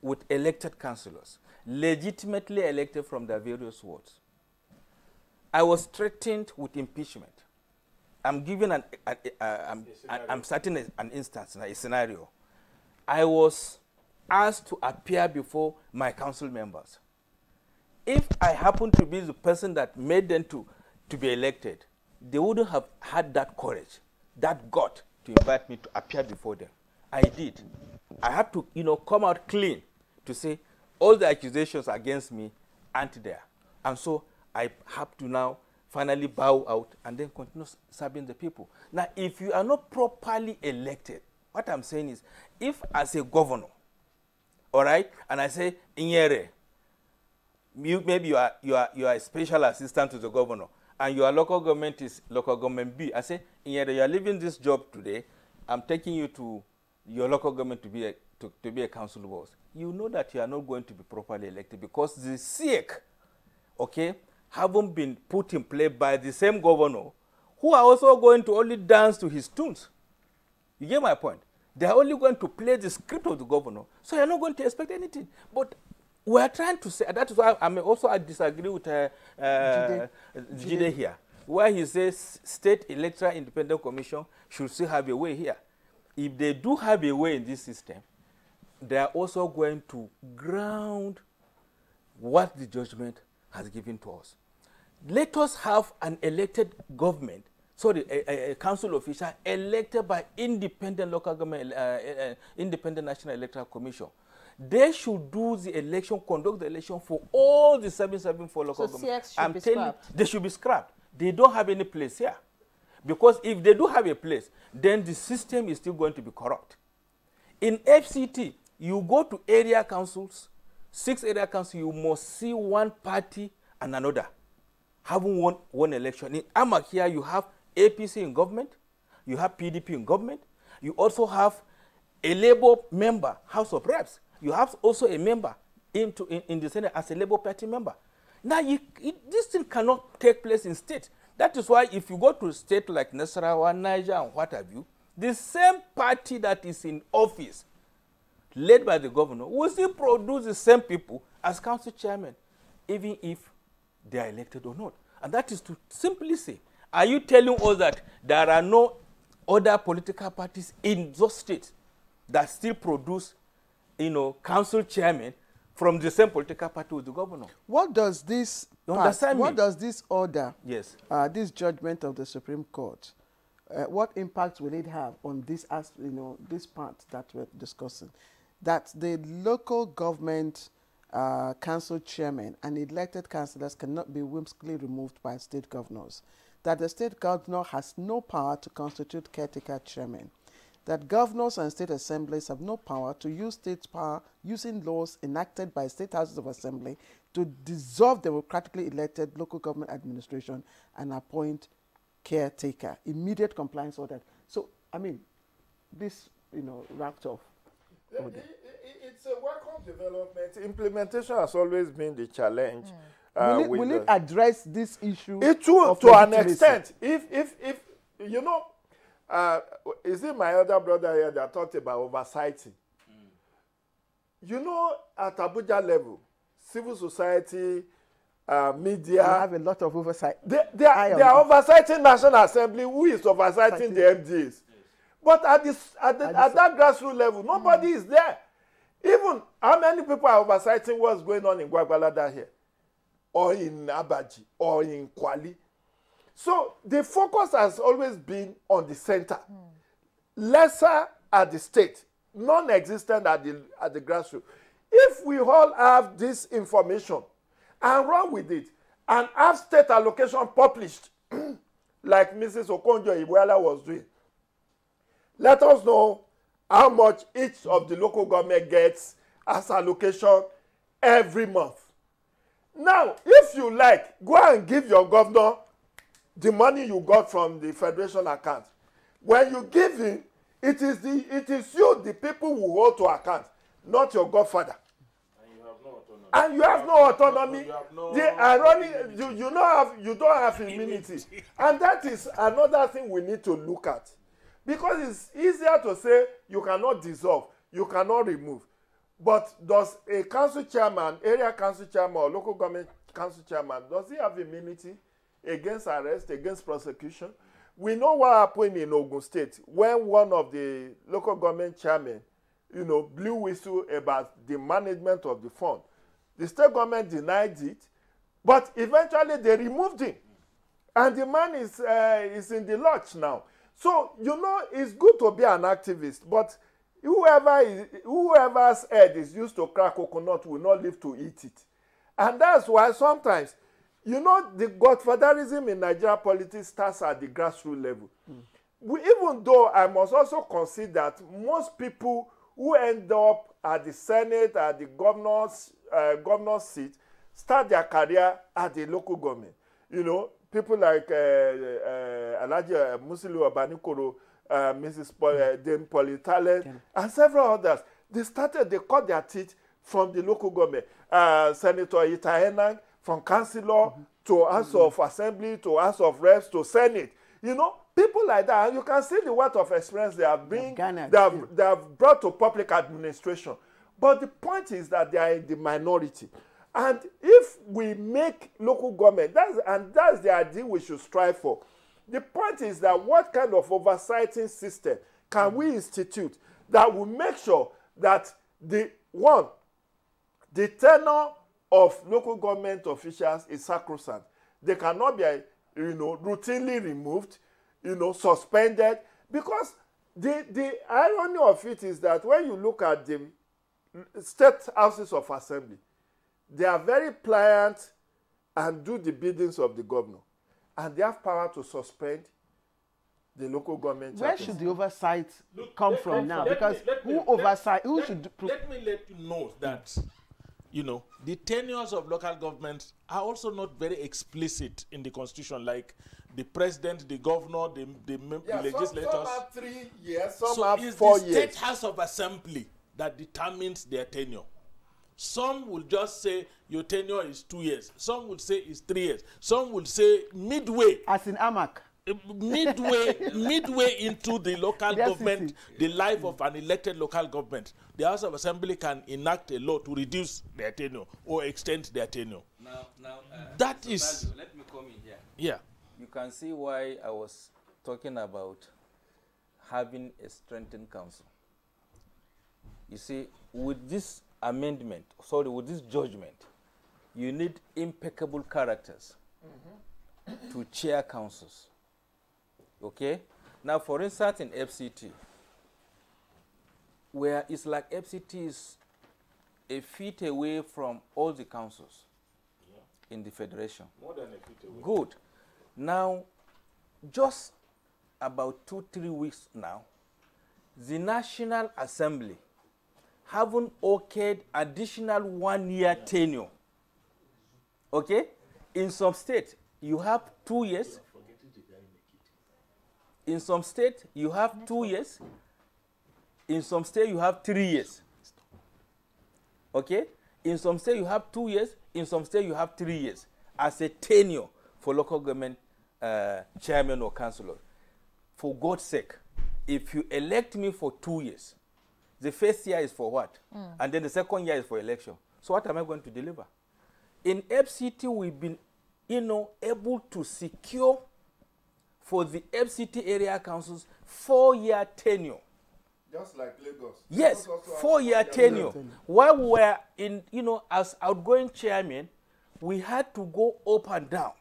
with elected councillors, legitimately elected from their various wards. I was threatened with impeachment I'm giving I'm starting an instance, a scenario. I was asked to appear before my council members. If I happen to be the person that made them to be elected, they wouldn't have had that courage, that gut to invite me to appear before them. I did. I have to, come out clean to say all the accusations against me aren't there. And so I have to now finally bow out and then continue serving the people. Now, if you are not properly elected, what I'm saying is, if as a governor, all right, and I say, Inyere, maybe you are a special assistant to the governor, and your local government is local government B. I say, Inyere, you are leaving this job today. I'm taking you to your local government to be a council boss. You know that you are not going to be properly elected because the SIEC, okay, haven't been put in play by the same governor who are also going to only dance to his tunes. You get my point? They are only going to play the script of the governor, so you're not going to expect anything. But we are trying to say, that is why I disagree with Jide here, where he says State Electoral Independent Commission should still have a way here. If they do have a way in this system, they are also going to ground what the judgment has given to us. Let us have an elected government, sorry, a council official elected by independent local government, independent National Electoral Commission. They should do the election, conduct the election for all the 774 local governments. So CX should be scrapped. They should be scrapped. They don't have any place here. Because if they do have a place, then the system is still going to be corrupt. In FCT, you go to area councils, 6 area councils, you must see one party and another having won one election. In Amak here, you have APC in government, you have PDP in government, you also have a Labour member, House of Reps. You have also a member in the Senate as a Labour Party member. Now, this thing cannot take place in state. That is why if you go to a state like Nasarawa, Niger, and what have you, the same party that is in office, led by the governor, will still produce the same people as council chairman, even if they are elected or not. And that is to simply say, are you telling us that there are no other political parties in those states that still produce, council chairmen from the same political party with the governor? What does this order, yes, this judgment of the Supreme Court, what impact will it have on this, this part that we're discussing? That the local government council chairman and elected councillors cannot be whimsically removed by state governors. That the state governor has no power to constitute caretaker chairman. That governors and state assemblies have no power to use state power using laws enacted by state houses of assembly to dissolve democratically elected local government administration and appoint caretaker. Immediate compliance order. So, this, wrapped off. It's a welcome development. Implementation has always been the challenge. Will it address this issue? It will, to an extent. If is it my other brother here that talked about oversighting? At Abuja level, civil society, media, you have a lot of oversight. They are oversighting National Assembly, who is oversighting the MDAs. But at that grassroots level, nobody is there. Even how many people are oversighting what's going on in Gwagwalada here, or in Abaji, or in Kwali? So the focus has always been on the center, lesser at the state, non-existent at the grassroots. If we all have this information and run with it, and have state allocation published, like Mrs. Okonjo-Iweala was doing, let us know how much each of the local government gets as allocation every month. Now, if you like, go and give your governor the money you got from the federation account. When you give him, it is you, the people who hold to account, not your godfather. And you have no autonomy. They are running. You don't have immunity, and that is another thing we need to look at. Because it's easier to say you cannot dissolve, you cannot remove. But does a council chairman, area council chairman, or local government council chairman, does he have immunity against arrest, against prosecution? We know what happened in Ogun State when one of the local government chairmen, blew whistle about the management of the fund. The state government denied it, but eventually they removed him. And the man is in the lodge now. So, it's good to be an activist, but whoever's head is used to crack coconut will not live to eat it. And that's why sometimes, the godfatherism in Nigeria politics starts at the grassroots level. Even though I must also consider that most people who end up at the Senate, at the governor's seat, start their career at the local government. People like Alhaji Musiliu Obanikoro, Mrs. Dame Politale, and several others. They cut their teeth from the local government. Senator Itahenang, from councillor to House of Assembly, to House of Reps, to Senate. People like that, and you can see the wealth of experience they have brought to public administration. But the point is that they are in the minority. And if we make local government, that's the idea we should strive for. The point is that what kind of oversighting system can we institute that will make sure that the tenure of local government officials is sacrosanct. They cannot be, routinely removed, suspended, because the irony of it is that when you look at the state houses of assembly, they are very pliant and do the biddings of the governor, and they have power to suspend the local government. Where should the oversight come from now? Because who should? Let me let you know that, the tenures of local governments are also not very explicit in the constitution, like the president, the governor, the legislators. Some have 3 years, some so have it's 4 the years. State House of Assembly that determines their tenure. Some will just say your tenure is 2 years. Some will say it's 3 years. Some will say midway. As in AMAC. Midway into the local government, the life of an elected local government, the House of Assembly can enact a law to reduce their tenure or extend their tenure. That is. Let me come in here. Yeah. You can see why I was talking about having a strengthened council. You see, with this amendment, with this judgment, you need impeccable characters to chair councils. Okay? Now, for instance, in FCT, where it's like FCT is a feet away from all the councils in the federation. More than a feet away. Good. Now, just about 2-3 weeks now, the National Assembly haven't okayed additional 1-year tenure. Okay? In some states, you have 2 years. In some states, you have 2 years. In some states, you have 3 years. Okay? In some states, you have 2 years. In some states, you have 3 years as a tenure for local government chairman or councillor. For God's sake, if you elect me for 2 years, the first year is for what? And then the second year is for election. So what am I going to deliver? In FCT, we've been, able to secure for the FCT area councils 4-year tenure. Just like Lagos. Yes, 4-year tenure. While we were in, as outgoing chairman, we had to go up and down,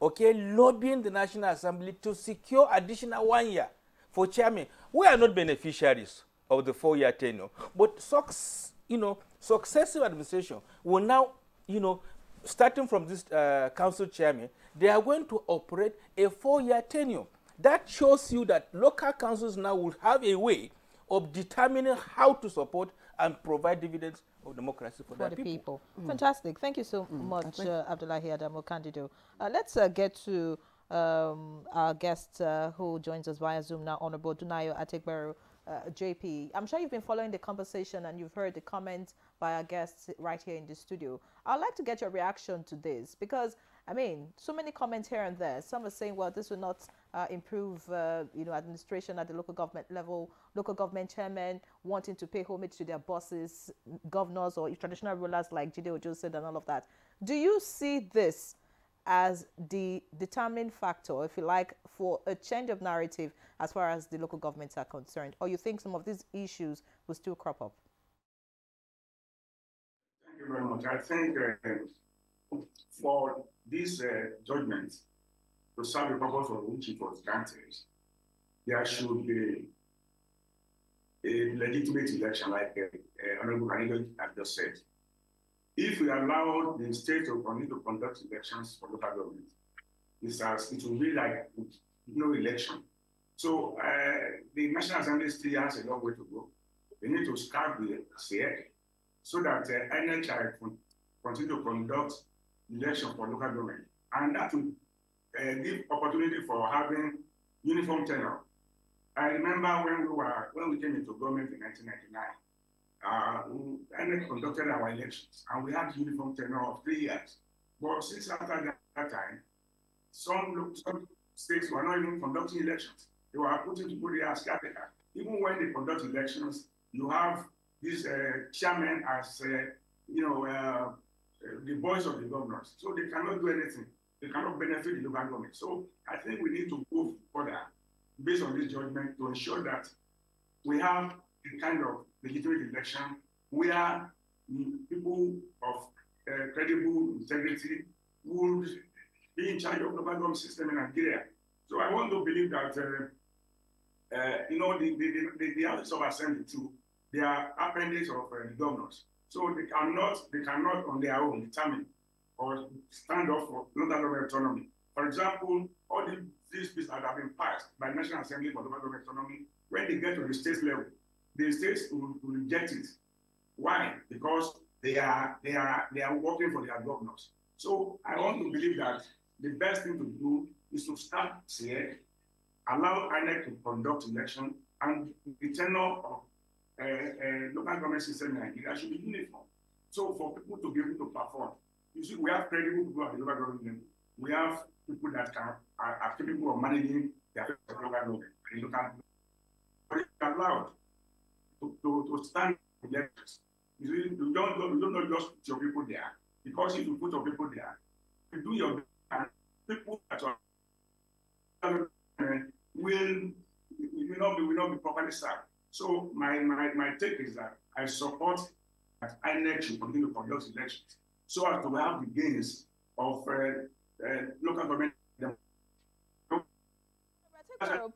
okay, lobbying the National Assembly to secure additional 1 year for chairman. We are not beneficiaries of the 4-year tenure, but successive administration will now, starting from this council chairman, they are going to operate a 4-year tenure. That shows you that local councils now will have a way of determining how to support and provide dividends of democracy for the people. Fantastic. Thank you so much, Abdullahi Adamu Candido. Let's get to our guest who joins us via Zoom now, Honorable Dunayo Atekberu. JP, I'm sure you've been following the conversation and you've heard the comments by our guests right here in the studio. I'd like to get your reaction to this because, so many comments here and there. Some are saying, well, this will not improve, administration at the local government level, local government chairmen wanting to pay homage to their bosses, governors or traditional rulers like Jide Ojo said and all of that. Do you see this as the determining factor, if you like, for a change of narrative as far as the local governments are concerned? Or you think some of these issues will still crop up? Thank you very much. I think for this judgment to serve the purpose for which it was granted, there should be a legitimate election, like Honorable Kanito has just said. If we allow the state to continue to conduct elections for local government, it will be like no election. So the National Assembly still has a long way to go. They need to start the CA so that NHI can continue to conduct election for local government. And that will give opportunity for having uniform tenure. I remember when we came into government in 1999, NHI conducted our elections, and we had uniform tenure of 3 years. But since after that time, some states were not even conducting elections. They were putting people there as caretaker. Even when they conduct elections, you have these chairmen as the voice of the governors. So they cannot do anything. They cannot benefit the local government. So I think we need to go further based on this judgment to ensure that we have a kind of legitimate election where people of credible integrity would be in charge of the local government system in Nigeria. So I want to believe that the House of Assembly too, they are appendages of the governors. So they cannot on their own determine or stand up for local government autonomy. For example, all these bills that have been passed by National Assembly for local government autonomy, when they get to the state level, the states will reject it. Why? Because they are working for their governors. So I want to believe that the best thing to do is to start here, allow INEC to conduct election, and the tenure of local government system in Nigeria should be uniform. So for people to be able to perform, you see, we have credible people at the local government level. We have people that are capable of managing their local government. But it's allowed to stand elections. You don't just put your people there, because if you put your people there, you do your best, people that are will not be properly served. So my take is that I support that INEC should continue to conduct elections so as to have the gains of local government.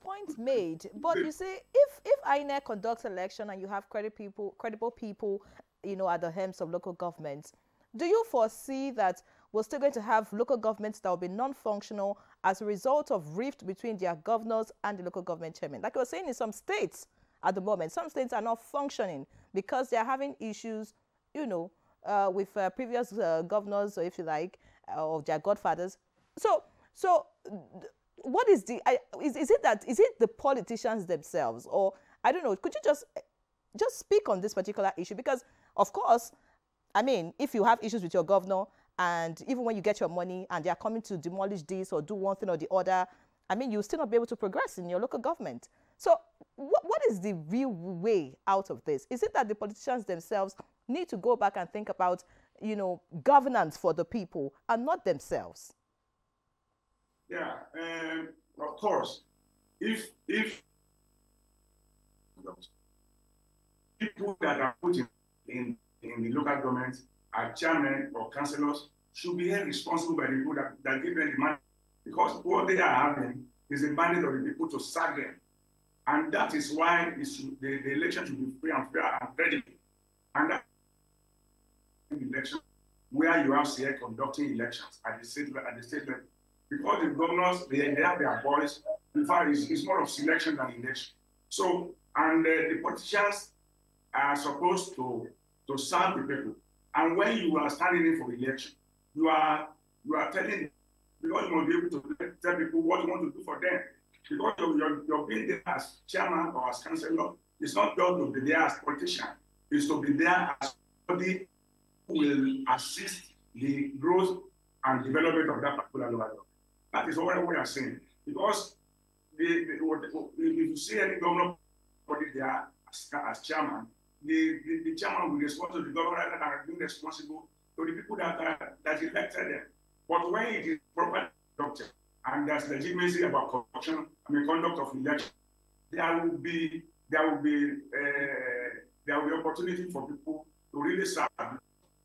Point made, but you see, if INEC conducts election and you have credible people, at the helms of local governments, do you foresee that we're still going to have local governments that will be non-functional as a result of rift between their governors and the local government chairman? Like I was saying, in some states at the moment, some states are not functioning because they are having issues, with previous governors, or if you like, of their godfathers. So what is is it the politicians themselves, or I don't know? Could you just speak on this particular issue? Because of course, I mean, if you have issues with your governor, and even when you get your money and they are coming to demolish this or do one thing or the other, I mean, you'll still not be able to progress in your local government. So what is the real way out of this? Is it that the politicians themselves need to go back and think about, governance for the people and not themselves? Yeah, of course. If people that are put in the local government are chairmen or councillors should be held responsible by the people that give them the money, because what they are having is the mandate of the people to serve them. And that is why the election should be free and fair and credible. And that election where you have CA conducting elections at the state level. Because the governors, they have their voice. In fact, it's more of selection than election. So, and the politicians are supposed to serve the people. And when you are standing in for election, you are telling, because you must be able to tell people what you want to do for them. Because you're being there as chairman or as councillor, it's not just to be there as politician, it's to be there as somebody who will assist the growth and development of that particular local government. That is what we are saying. Because if you see any governor there as chairman, the chairman will respond to the governor and be responsible to the people that elected them. But when it is properly conducted and there's legitimacy about corruption, conduct of election, there will be opportunity for people to really serve.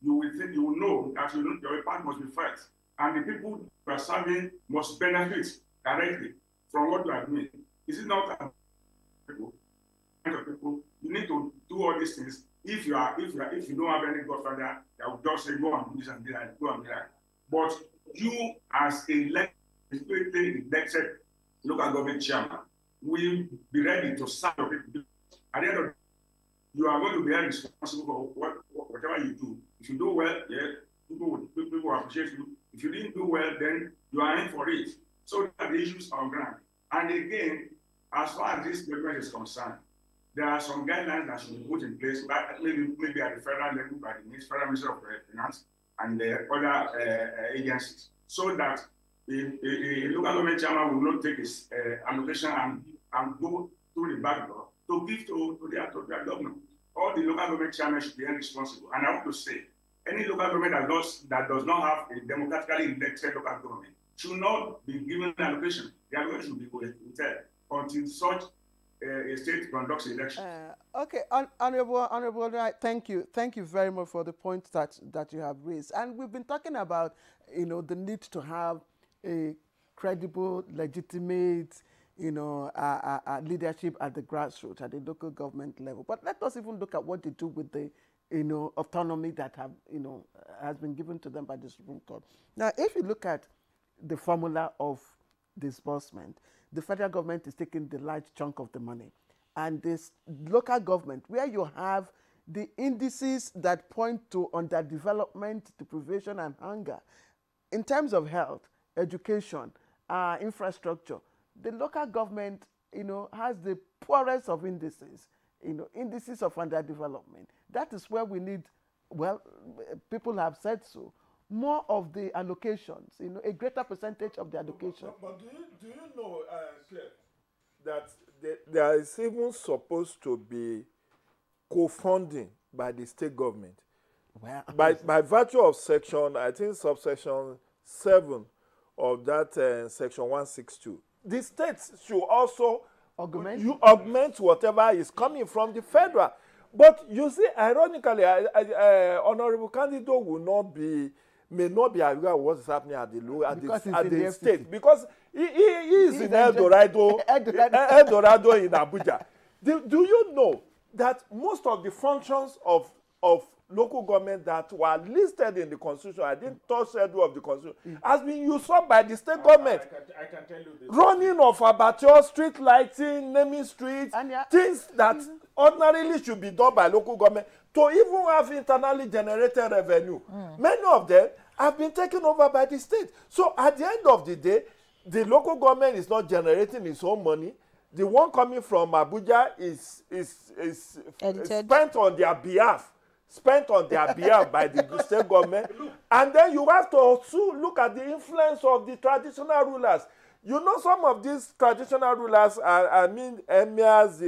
You will know that your impact must be felt, and the people you are serving must benefit directly from what you are doing. Is it not people? You need to do all these things. If you don't have any godfather that will just say go and do this and that, go and do that. But you as elected local government chairman will be ready to serve your people. At the end of the day, you are going to be held responsible for whatever you do. If you do well, yeah, people will appreciate you. If you didn't do well, then you are in for it. So that the issues are on ground. And again, as far as this government is concerned, there are some guidelines that should be put in place, maybe at the federal level by the Federal Ministry of Finance and the other agencies, so that a local government chairman will not take his allocation and go through the back door to give to their government. All the local government chairmen should be held responsible. And I want to say, any local government that does not have a democratically elected local government should not be given an allocation. The allocation should be withheld until such a state conducts election. Okay, Honorable, thank you very much for the points that you have raised. And we've been talking about, the need to have a credible, legitimate, leadership at the grassroots, at the local government level. But let us even look at what they do with the, autonomy that has been given to them by the Supreme Court. Now, if you look at the formula of disbursement, the federal government is taking the large chunk of the money. And this local government, where you have the indices that point to underdevelopment, deprivation, and hunger, in terms of health, education, infrastructure, the local government, has the poorest of indices, indices of underdevelopment. That is where we need, well, people have said so, more of the allocations, a greater percentage of the allocation. But do you know, that there is even supposed to be co-funding by the state government? Well, by virtue of section, I think subsection 7 of that section 162, the states should also augment whatever is coming from the federal. But you see, ironically, Honorable Candido may not be aware of what is happening at the state, because he is in El Dorado in Abuja. Do you know that most of the functions of local government that were listed in the Constitution, I didn't touch schedule of the Constitution, has been usurped by the state government? I can tell you this. Running of abattoir, street lighting, naming streets, things that ordinarily should be done by local government to even have internally generated revenue. Many of them have been taken over by the state. So at the end of the day, the local government is not generating its own money. The one coming from Abuja is spent on their behalf. By the state government. And then you have to also look at the influence of the traditional rulers. You know, some of these traditional rulers are, emirs,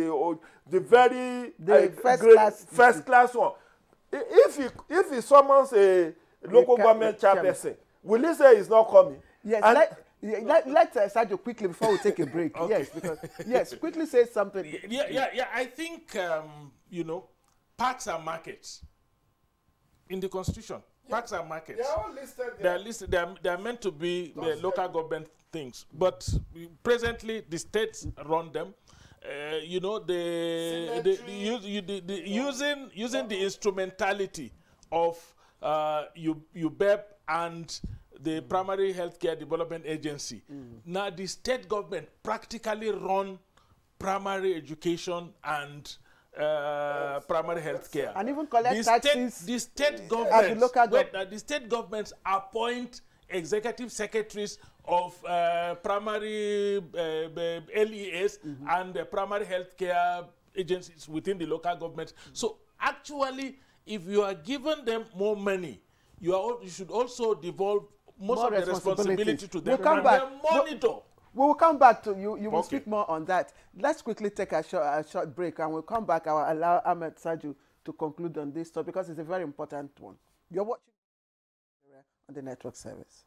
first class one. If he summons a local government chairperson, will he say he's not coming? Yes. Let's Sergio quickly before we take a break. Okay. Yes, quickly say something. Yeah. I think parks and markets in the Constitution. Parks and markets. They are all listed there. They are listed. They are meant to be the local government things, but presently the states run them. Using the instrumentality of UBEP and the Primary Healthcare Development Agency. Now the state government practically run primary education and primary health care. And even collect taxes. The state governments appoint executive secretaries of primary LEAs and primary health care agencies within the local government. So actually, if you are giving them more money, you should also devolve most of the responsibility to them. Monitor. We will come back to you. You will speak more on that. Let's quickly take a short break, and we'll come back. I will allow Ahmed Saju to conclude on this topic because it's a very important one. You're watching on the network service.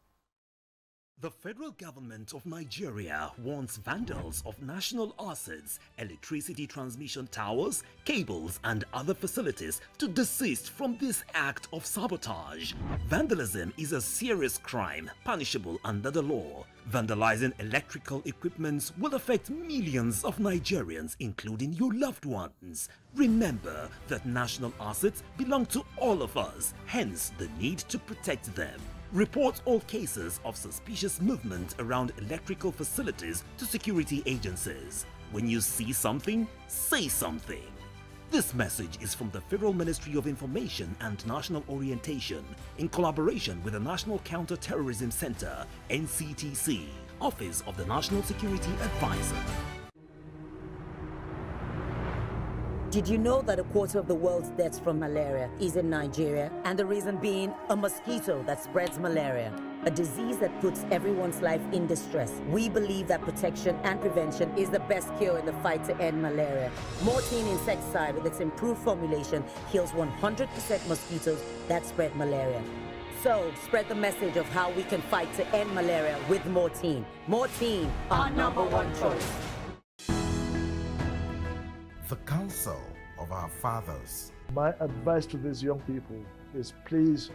The federal government of Nigeria warns vandals of national assets, electricity transmission towers, cables and other facilities to desist from this act of sabotage. Vandalism is a serious crime punishable under the law. Vandalizing electrical equipment will affect millions of Nigerians, including your loved ones. Remember that national assets belong to all of us, hence the need to protect them. Report all cases of suspicious movement around electrical facilities to security agencies. When you see something, say something. This message is from the Federal Ministry of Information and National Orientation in collaboration with the National Counter-Terrorism Center, NCTC, Office of the National Security Advisor. Did you know that a quarter of the world's deaths from malaria is in Nigeria? And the reason being a mosquito that spreads malaria, a disease that puts everyone's life in distress. We believe that protection and prevention is the best cure in the fight to end malaria. Mortein insecticide with its improved formulation kills 100% mosquitoes that spread malaria. So, spread the message of how we can fight to end malaria with Mortein. Mortein, our #1 choice. The counsel of our fathers. My advice to these young people is please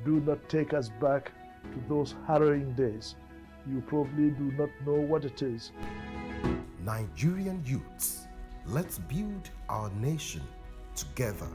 do not take us back to those harrowing days. You probably do not know what it is. Nigerian youths, let's build our nation together.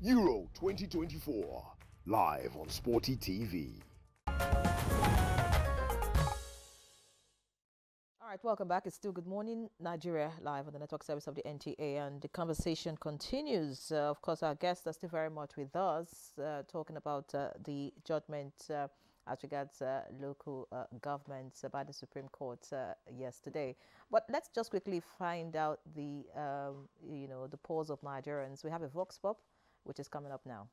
Euro 2024, live on Sporty TV. All right, welcome back. It's still Good Morning Nigeria, live on the network service of the NTA, and the conversation continues. Of course, our guests are still very much with us, talking about the judgment as regards local governments by the Supreme Court yesterday. But let's just quickly find out the, the pulse of Nigerians. We have a Vox Pop, which is coming up now.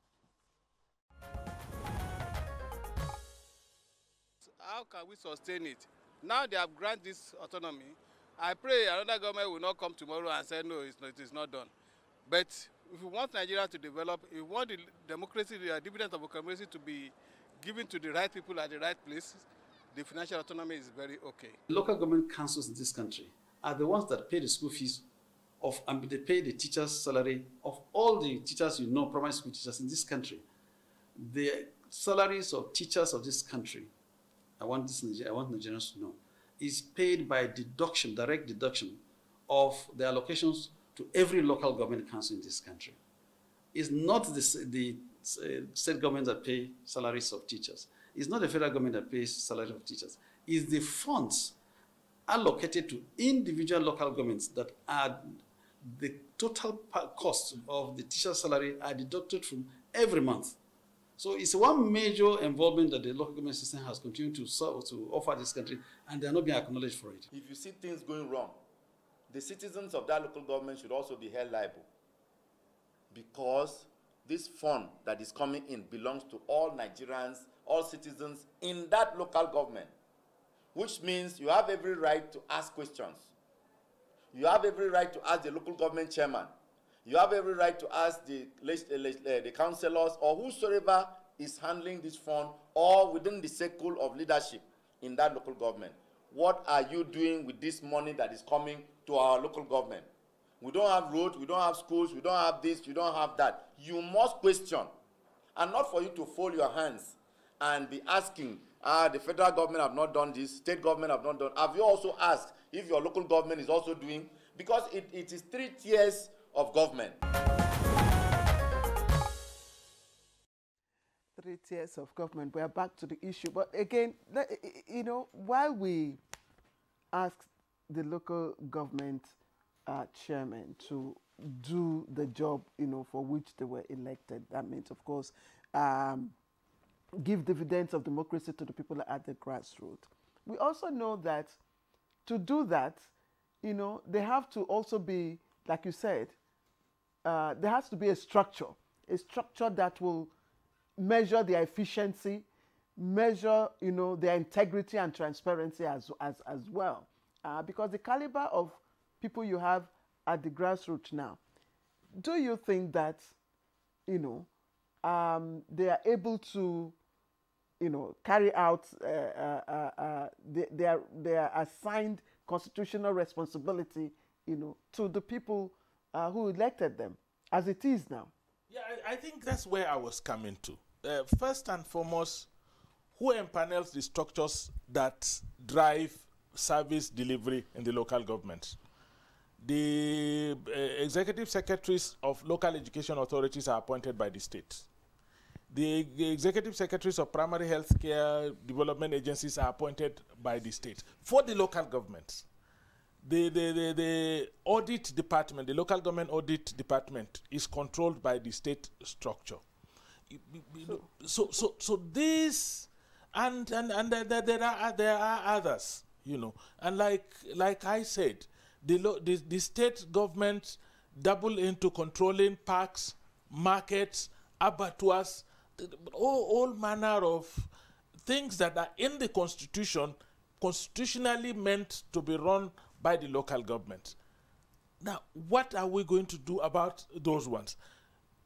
How can we sustain it? Now they have granted this autonomy. I pray another government will not come tomorrow and say, no, it is not done. But if we want Nigeria to develop, if we want the democracy, the dividend of democracy to be given to the right people at the right place, the financial autonomy is very okay. Local government councils in this country are the ones that pay the school fees of, and they pay the teachers' salary of all the teachers primary school teachers in this country. The salaries of teachers of this country, I want Nigerians to know, is paid by deduction, direct deduction of the allocations to every local government council in this country. It's not the state government that pay salaries of teachers. It's not the federal government that pays salaries of teachers. It's the funds allocated to individual local governments that are the total cost of the teacher's salary are deducted from every month. So it's one major involvement that the local government system has continued to offer this country, and they are not being acknowledged for it. If you see things going wrong, the citizens of that local government should also be held liable, because this fund that is coming in belongs to all Nigerians, all citizens in that local government, which means you have every right to ask questions. You have every right to ask the local government chairman. You have every right to ask the councillors or whosoever is handling this fund or within the circle of leadership in that local government. What are you doing with this money that is coming to our local government? We don't have roads, we don't have schools, we don't have this, we don't have that. You must question, and not for you to fold your hands and be asking, the federal government have not done this, state government have not done. Have you also asked if your local government is also doing? Because it is 3 tiers of government. 3 tiers of government. We are back to the issue. But again, while we ask the local government chairman to do the job, for which they were elected, that means, of course, give dividends of democracy to the people at the grassroots. We also know that to do that, you know, they have to also be, like you said, there has to be a structure that will measure their efficiency, measure, you know, their integrity and transparency as well. Because the caliber of people you have at the grassroots now, do you think that, you know, they are able to, you know, carry out their assigned constitutional responsibility, you know, to the people who elected them, as it is now? Yeah, I think that's where I was coming to. First and foremost, who empanels the structures that drive service delivery in the local governments? The executive secretaries of local education authorities are appointed by the states. The executive secretaries of primary health care development agencies are appointed by the states for the local governments. The audit department, the local government audit department, is controlled by the state structure. So this, and there are others, you know, and like I said, the state government double into controlling parks, markets, abattoirs, all manner of things that are in the constitution, constitutionally meant to be run by the local government. Now, what are we going to do about those ones?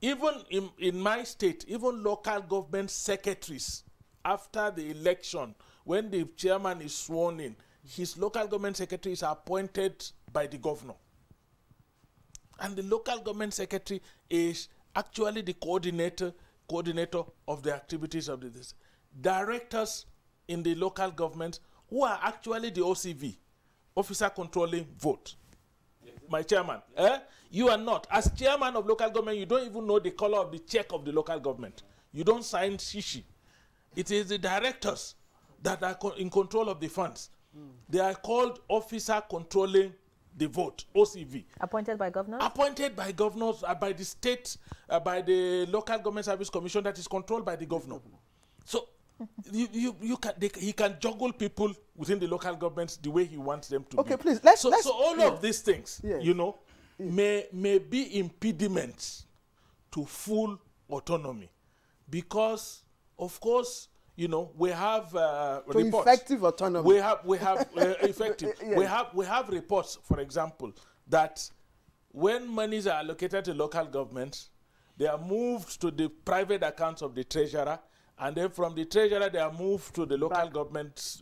Even in my state, even local government secretaries, after the election, when the chairman is sworn in, his local government secretary is appointed by the governor. And the local government secretary is actually the coordinator of the activities of this. Directors in the local government who are actually the OCV, officer controlling vote. My chairman, you are not. As chairman of local government, you don't even know the color of the check of the local government. You don't sign shishi. It is the directors that are in control of the funds. They are called officer controlling the vote, OCV. Appointed by governors? Appointed by governors, by the state, by the local government service commission that is controlled by the governor. So he can juggle people within the local governments the way he wants them to. Okay, be. please, let's so all of these things, yes, you know, may be impediments to full autonomy, because of course, you know, we have reports. Effective autonomy. We have effective. Yes. We have reports, for example, that when monies are allocated to local governments, they are moved to the private accounts of the treasurer, and then from the treasurer they are moved to the local government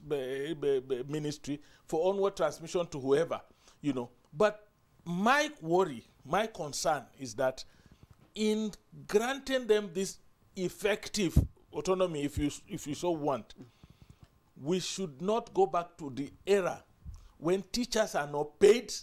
ministry for onward transmission to whoever, you know. But my worry, my concern is that in granting them this effective autonomy, if you so want, we should not go back to the era when teachers are not paid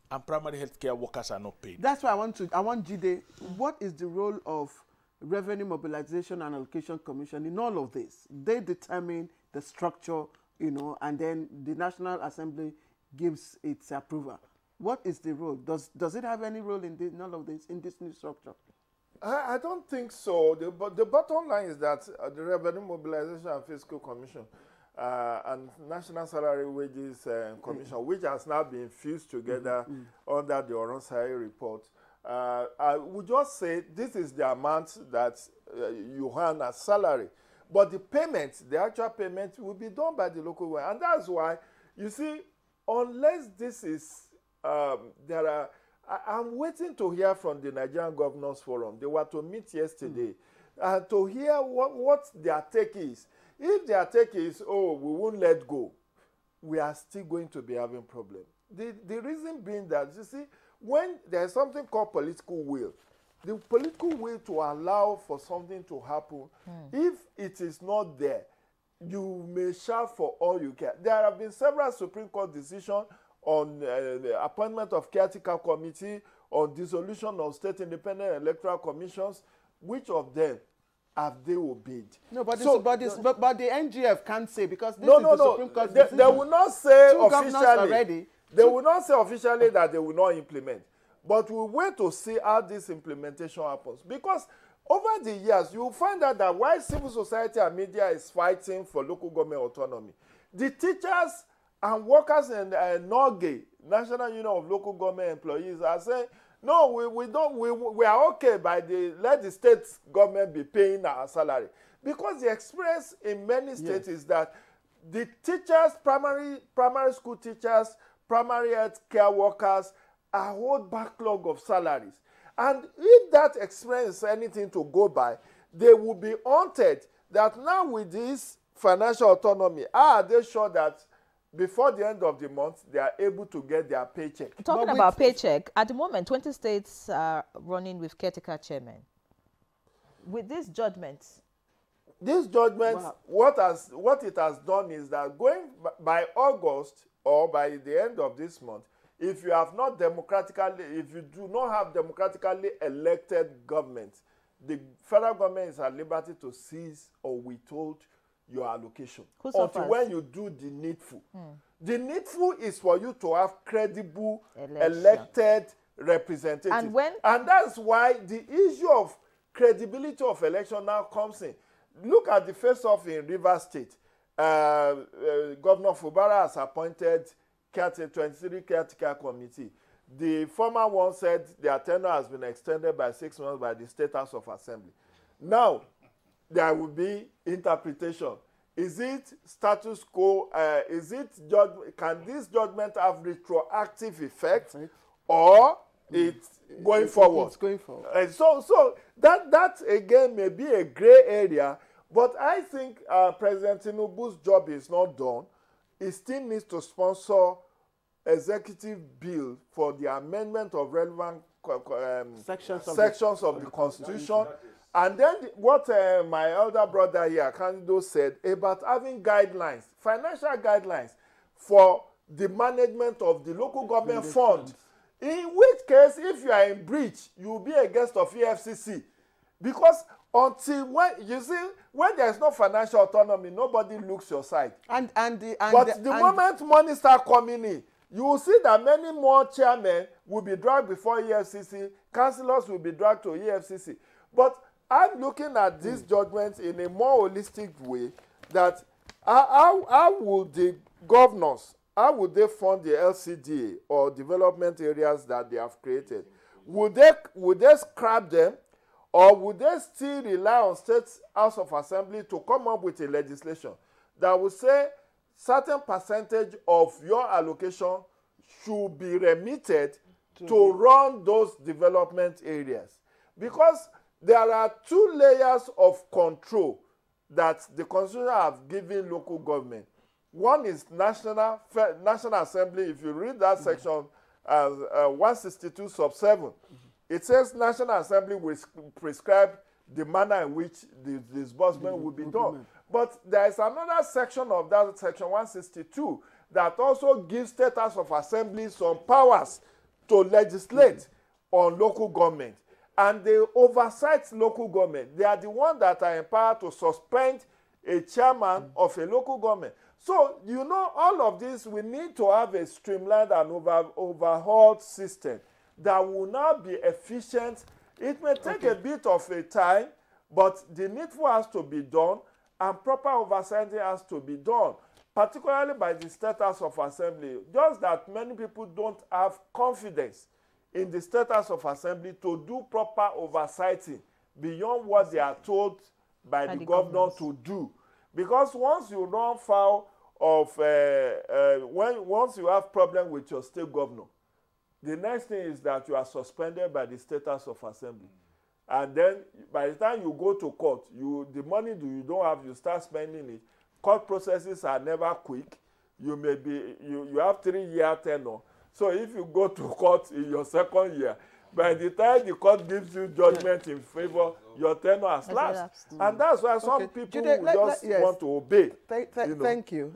and primary healthcare workers are not paid. That's why I want Jide, what is the role of Revenue Mobilization and Allocation Commission in all of this? They determine the structure, you know, and then the National Assembly gives its approval. What is the role? Does it have any role in all of this, in this new structure? I don't think so. The bottom line is that the Revenue Mobilization and Fiscal Commission and National Salary Wages Commission, which has now been fused together under the Oronsai report, I would just say this is the amount that you earn as salary. But the payment, the actual payment, will be done by the local one. And that's why, you see, unless this is, I'm waiting to hear from the Nigerian Governors Forum. They were to meet yesterday to hear what their take is. If their take is, oh, we won't let go, we are still going to be having problems. The reason being that, you see, when there's something called political will, the political will to allow for something to happen, if it is not there, you may shout for all you can. There have been several Supreme Court decisions on the appointment of caretaker committee, on dissolution of state independent electoral commissions. Which of them have they obeyed? No, but the NGF can't say, because this is the Supreme Court decision. They will not say officially. They will not say officially that they will not implement. But we wait to see how this implementation happens. Because over the years, you will find out that while civil society and media is fighting for local government autonomy, the teachers and workers in NOGE, National Union of Local Government Employees, are saying, no, we are okay by let the state government be paying our salary. Because the experience in many states is that the teachers, primary school teachers, primary health care workers, a whole backlog of salaries. And if that experience is anything to go by, they will be haunted that now with this financial autonomy, are they sure that before the end of the month, they are able to get their paycheck? Talking about paycheck, at the moment, 20 states are running with caretaker chairmen. With these judgments, wow. what it has done is that going by August or by the end of this month, if you have not if you do not have democratically elected government, the federal government is at liberty to seize or withhold your allocation until when you do the needful. The needful is for you to have credible elected representatives. And that's why the issue of credibility of election now comes in. Look at the face-off in Rivers State. Governor Fubara has appointed 23 caretaker committee. The former one said their tenure has been extended by 6 months by the State House of Assembly. Now, there will be interpretation. Is it status quo? Can this judgment have retroactive effect, or it's going forward? It's going forward. So that again may be a gray area, but I think President Tinubu's job is not done. He still needs to sponsor executive bill for the amendment of relevant sections of the Constitution. And then what my elder brother here, Candido, said about having guidelines, financial guidelines for the management of the local government fund. In which case, if you are in breach, you will be a guest of EFCC. Because until when there is no financial autonomy, nobody looks your side. But the moment money starts coming in, you will see that many more chairmen will be dragged before EFCC, councillors will be dragged to EFCC. But I'm looking at these judgments in a more holistic way, that how would the governors, how would they fund the LCDA or development areas that they have created? Would they scrap them, or would they still rely on State House of Assembly to come up with a legislation that would say certain percentage of your allocation should be remitted to run those development areas? Because there are 2 layers of control that the Constitution have given local government. One is National Assembly. If you read that section, 162 sub 7, it says National Assembly will prescribe the manner in which the disbursement will be done. But there is another section of that section 162 that also gives State House of Assembly some powers to legislate on local government. And they oversight local government. They are the ones that are empowered to suspend a chairman of a local government. So, you know, all of this, we need to have a streamlined and overhauled system that will now be efficient. It may take a bit of a time, but the needful has to be done, and proper oversight has to be done, particularly by the State House of Assembly. Just that many people don't have confidence in the State House of Assembly to do proper oversighting beyond what they are told by the governor to do. Because once you run foul of, once you have problem with your state governor, the next thing is that you are suspended by the State House of Assembly. And then by the time you go to court, the money you don't have, you start spending it. Court processes are never quick. You may be, you have 3-year tenure. So if you go to court in your 2nd year, by the time the court gives you judgment in favor, your tenure has lapsed. And that's why some people just want to obey. Thank you.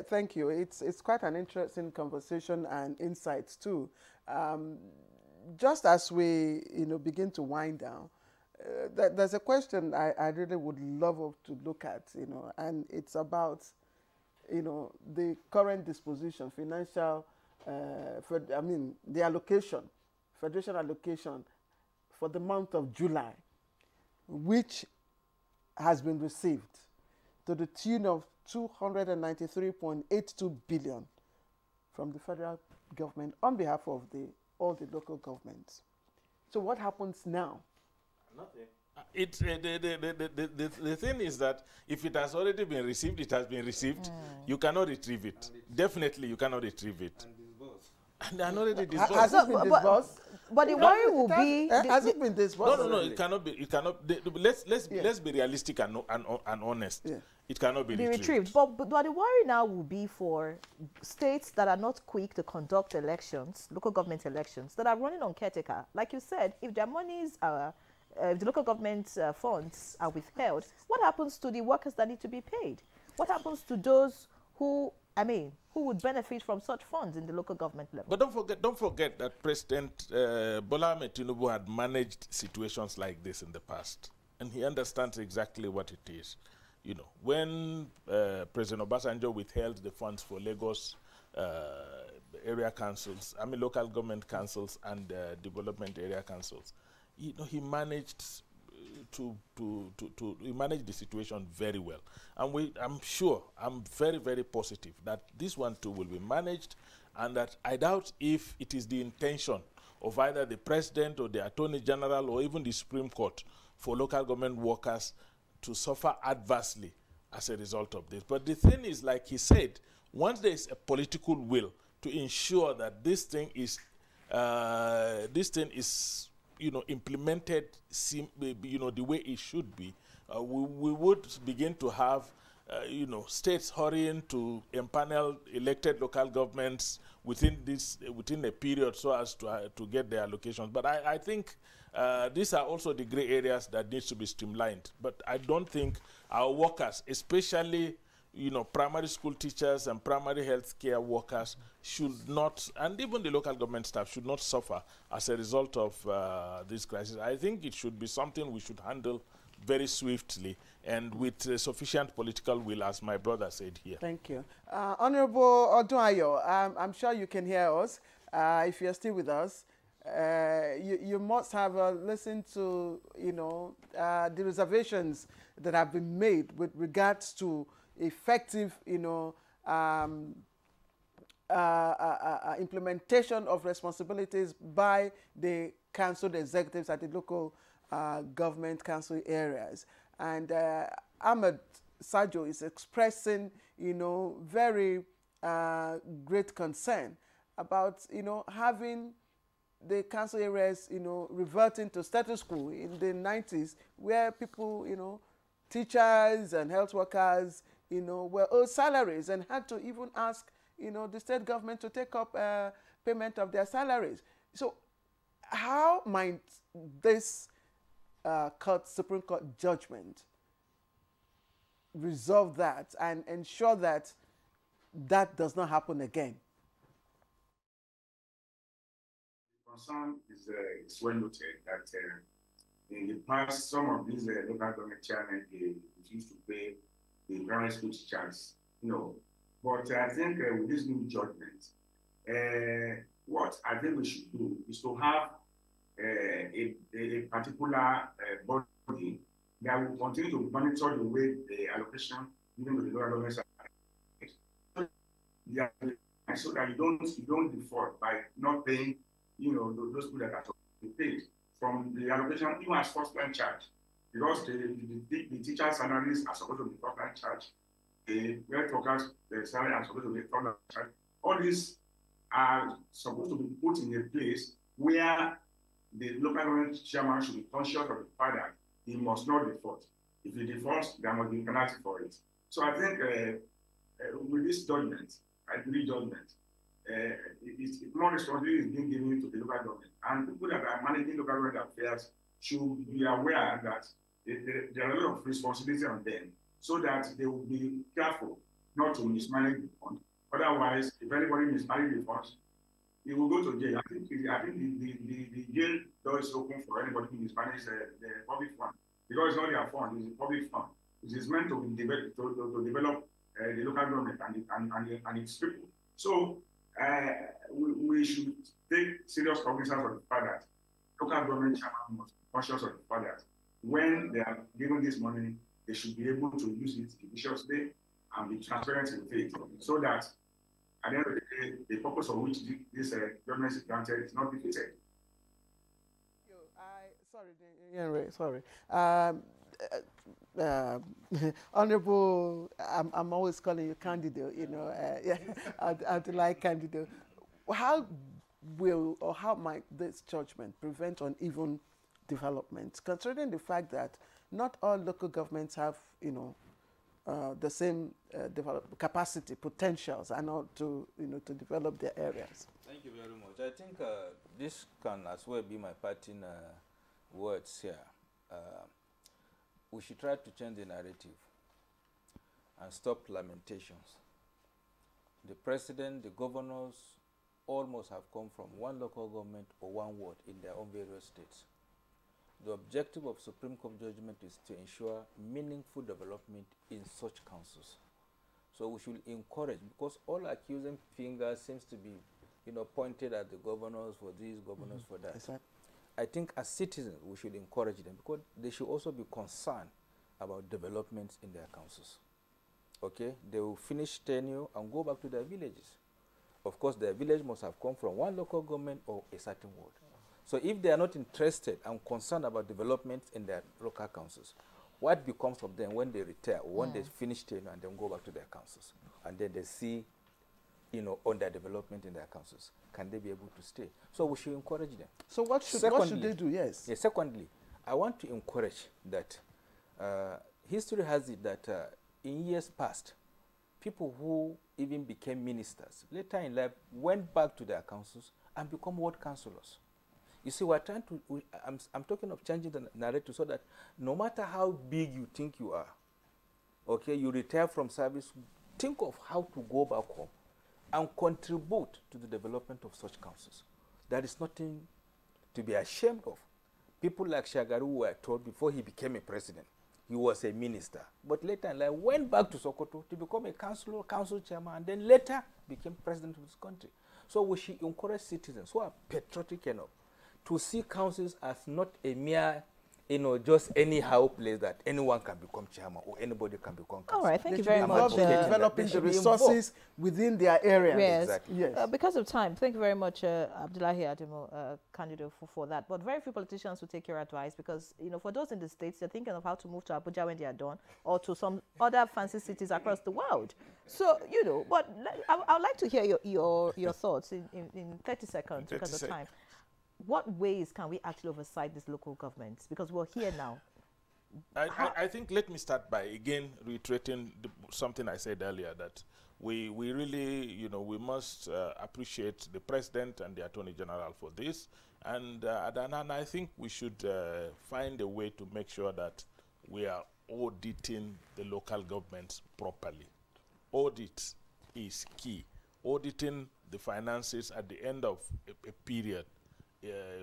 Thank you. It's quite an interesting conversation and insights too. Just as we begin to wind down, there's a question I really would love to look at, and it's about the current disposition, financial. The allocation, federation allocation for the month of July. which has been received to the tune of 293.82 billion from the federal government on behalf of all the local governments. So what happens now? Nothing. The thing is that if it has already been received, it has been received. You cannot retrieve it. Definitely, you cannot retrieve it. And they are not already disbursed. Has it been disbursed? But the worry will be... Has it been disbursed? No, it cannot be. It cannot. Let's be realistic and honest. Yeah. It cannot be retrieved. But the worry now will be for states that are not quick to conduct elections, local government elections, that are running on caretaker. Like you said, if their monies are, if the local government funds are withheld, what happens to the workers that need to be paid? What happens to those who would benefit from such funds in the local government level? But don't forget that President Bola Ahmed Tinubu had managed situations like this in the past, and he understands exactly what it is. You know, when President Obasanjo withheld the funds for Lagos area councils, local government councils and development area councils, you know, he managed he managed the situation very well. And I'm very, very positive that this one too will be managed, and that I doubt if it is the intention of either the President or the Attorney General or even the Supreme Court for local government workers to suffer adversely as a result of this. But the thing is, like he said, once there is a political will to ensure that this thing is implemented, the way it should be, we would begin to have, states hurrying to empanel elected local governments within a period so as to get their allocations. But I think these are also the gray areas that needs to be streamlined. But I don't think our workers, especially primary school teachers and primary health care workers, should not, and even the local government staff should not suffer as a result of this crisis. I think it should be something we should handle very swiftly and with sufficient political will, as my brother said here. Thank you. Honorable Odunayo, I'm sure you can hear us. If you're still with us, you must have listened to, the reservations that have been made with regards to effective, implementation of responsibilities by the council executives at the local government council areas. And Ahmed Sajo is expressing, very great concern about, having the council areas, reverting to status quo in the 90s, where people, teachers and health workers, were owed salaries and had to even ask, the state government to take up payment of their salaries. So how might this Supreme Court judgment resolve that and ensure that that does not happen again? The concern is well noted that in the past, some of these local government chairmen refused to pay the primary school teachers, But I think with this new judgment, what I think we should do is to have a particular body that will continue to monitor the way the allocation given to the local governments are, so that you don't default by not paying, those people that are to be paid from the allocation, even as first-line charge, because the teacher salaries are supposed to be first-line charge. The health workers, the salary are supposed to be first-line charge. All these are supposed to be put in a place where the local government chairman should be conscious of the fact that he must not default. If he defaults, there must be a penalty for it. So I think with this judgment, more responsibility is being given to the local government. And people that are managing local government affairs should be aware that there are a lot of responsibility on them, so that they will be careful not to mismanage the fund. Otherwise, if anybody mismanages the funds, he will go to jail. I think the jail door is open for anybody who mismanages the public fund, because it's not their fund, it's a public fund. It is meant to develop the local government and its people. So we should take serious cognizance of the fact that local government chairman must be conscious of the fact that when they are given this money, they should be able to use it judiciously and be transparent with it, so that at the end of the day, the purpose of which this government is granted is not defeated. Sorry. Honorable, I'm always calling you candidate, you know, I'd like candidate. How will or how might this judgment prevent uneven development, considering the fact that not all local governments have, you know, the same capacity, potentials, and all to, you know, to develop their areas? Thank you very much. I think this can as well be my parting words here. We should try to change the narrative and stop lamentations. The president, the governors, almost have come from one local government or one ward in their own various states. The objective of Supreme Court judgment is to ensure meaningful development in such councils. So we should encourage, because all accusing fingers seems to be, you know, pointed at the governors for this, governors for that. Exactly. I think as citizens, we should encourage them, because they should also be concerned about developments in their councils. Okay? They will finish tenure and go back to their villages. Of course, their village must have come from one local government or a certain ward. So if they are not interested and concerned about development in their local councils, what becomes of them when they retire or when they finish tenure and then go back to their councils? And then they see, you know, on their development in their councils. Can they be able to stay? So we should encourage them. So what should they do? Yes. Yeah, secondly, I want to encourage that history has it that in years past, people who even became ministers later in life went back to their councils and become ward councillors. You see, we're trying to, I'm talking of changing the narrative so that no matter how big you think you are, okay, you retire from service, think of how to go back home and contribute to the development of such councils. There is nothing to be ashamed of. People like Shagaru were told before he became a president, he was a minister, but later in life went back to Sokoto to become a councillor, council chairman, and then later became president of this country. So we should encourage citizens who are patriotic enough to see councils as not a mere, you know, just anyhow place that anyone can become chairman or anybody can become councillor. All right, thank you very much. Developing the resources within their area. Yes. Exactly. Yes. Because of time, thank you very much, Abdullahi Ademo, candidate for that. But very few politicians will take your advice because, you know, for those in the States, they're thinking of how to move to Abuja when they are done or to some other fancy cities across the world. So, you know, but I would like to hear your thoughts in 30 seconds because of time. What ways can we actually oversight these local governments? Because we're here now. I think let me start by again reiterating something I said earlier, that we really, you know, we must appreciate the President and the Attorney General for this. And I think we should find a way to make sure that we are auditing the local governments properly. Audit is key. Auditing the finances at the end of a period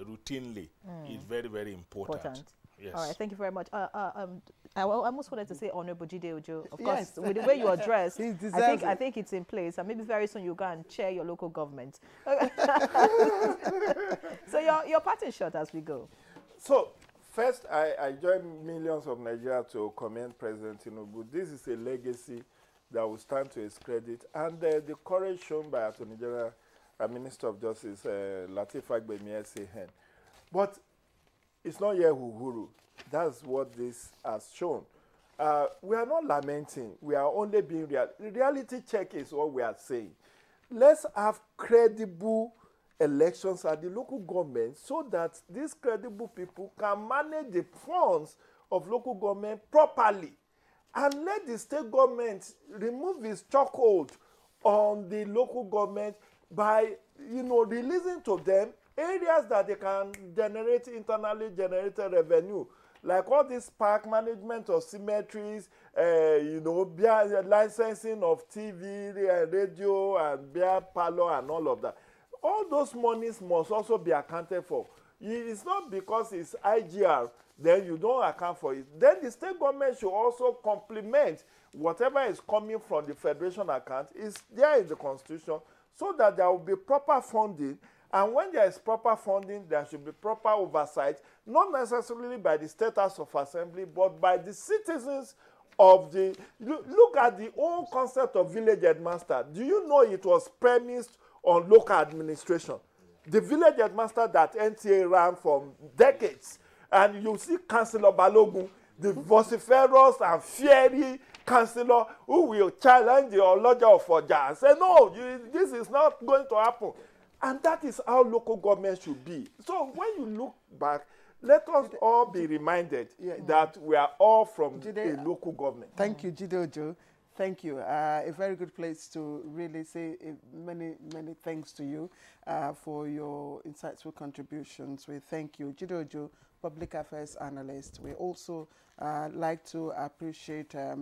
routinely is very, very important. Yes. All right, thank you very much. I almost wanted to say Honorable Jide Ojo. Of course, with the way you are dressed, I think it's in place. And maybe very soon you'll go and chair your local government. So your parting shot as we go. So first, I join millions of Nigerians to commend President Tinubu. This is a legacy that will stand to his credit. And the courage shown by Attorney General Minister of Justice Lateef Fagbemi. But it's not yet Uhuru. That's what this has shown. We are not lamenting. We are only being real. Reality check is what we are saying. Let's have credible elections at the local government so that these credible people can manage the funds of local government properly. And let the state government remove its chokehold on the local government by, you know, releasing to them areas that they can generate internally generated revenue, like all this park management of cemeteries, you know, beer licensing of TV, radio, and beer parlor, and all of that. All those monies must also be accounted for. It's not because it's IGR, then you don't account for it. Then the state government should also complement whatever is coming from the federation account. Is there in the constitution, so that there will be proper funding And when there is proper funding, there should be proper oversight, not necessarily by the State House of Assembly, but by the citizens of the... Look at the whole concept of village headmaster. Do you know it was premised on local administration? The village headmaster that NTA ran for decades. And you see Councillor Balogun, the vociferous and fiery councillor who will challenge the Oloja of Oja and say, no, this is not going to happen. And that is how local government should be. So when you look back, let us all be reminded that we are all from a local government. Thank you, Jide Ojo. Thank you. A very good place to really say many thanks to you for your insightful contributions. We thank you, Jide Ojo, Public Affairs Analyst. We also like to appreciate, let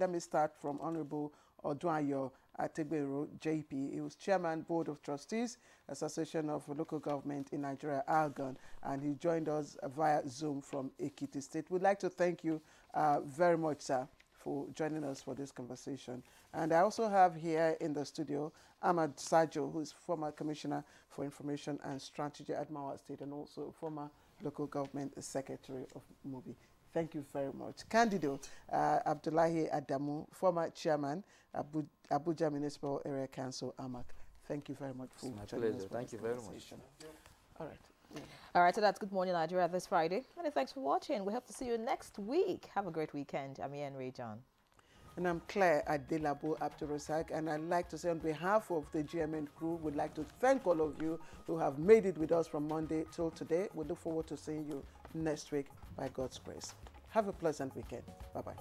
me start from Honorable Odunayo Ategbero, JP. He was Chairman, Board of Trustees, Association of Local Government in Nigeria, ALGON, and he joined us via Zoom from Ekiti State. We'd like to thank you very much, sir, for joining us for this conversation. And I also have here in the studio Ahmad Sajo, who is former Commissioner for Information and Strategy at Mawa State and also former Local Government Secretary of Mubi. Thank you very much. Candido Abdullahi Adamu, former Chairman, Abuja Municipal Area Council, AMAC. Thank you very much for joining us. Thank you very much. All right. All right, so that's Good Morning Nigeria this Friday. Many thanks for watching. We hope to see you next week. Have a great weekend. I'm Ian Ray John. And I'm Claire Adelabo Abdurrazak, and I'd like to say on behalf of the GMN crew, we'd like to thank all of you who have made it with us from Monday till today. We look forward to seeing you next week by God's grace. Have a pleasant weekend. Bye-bye.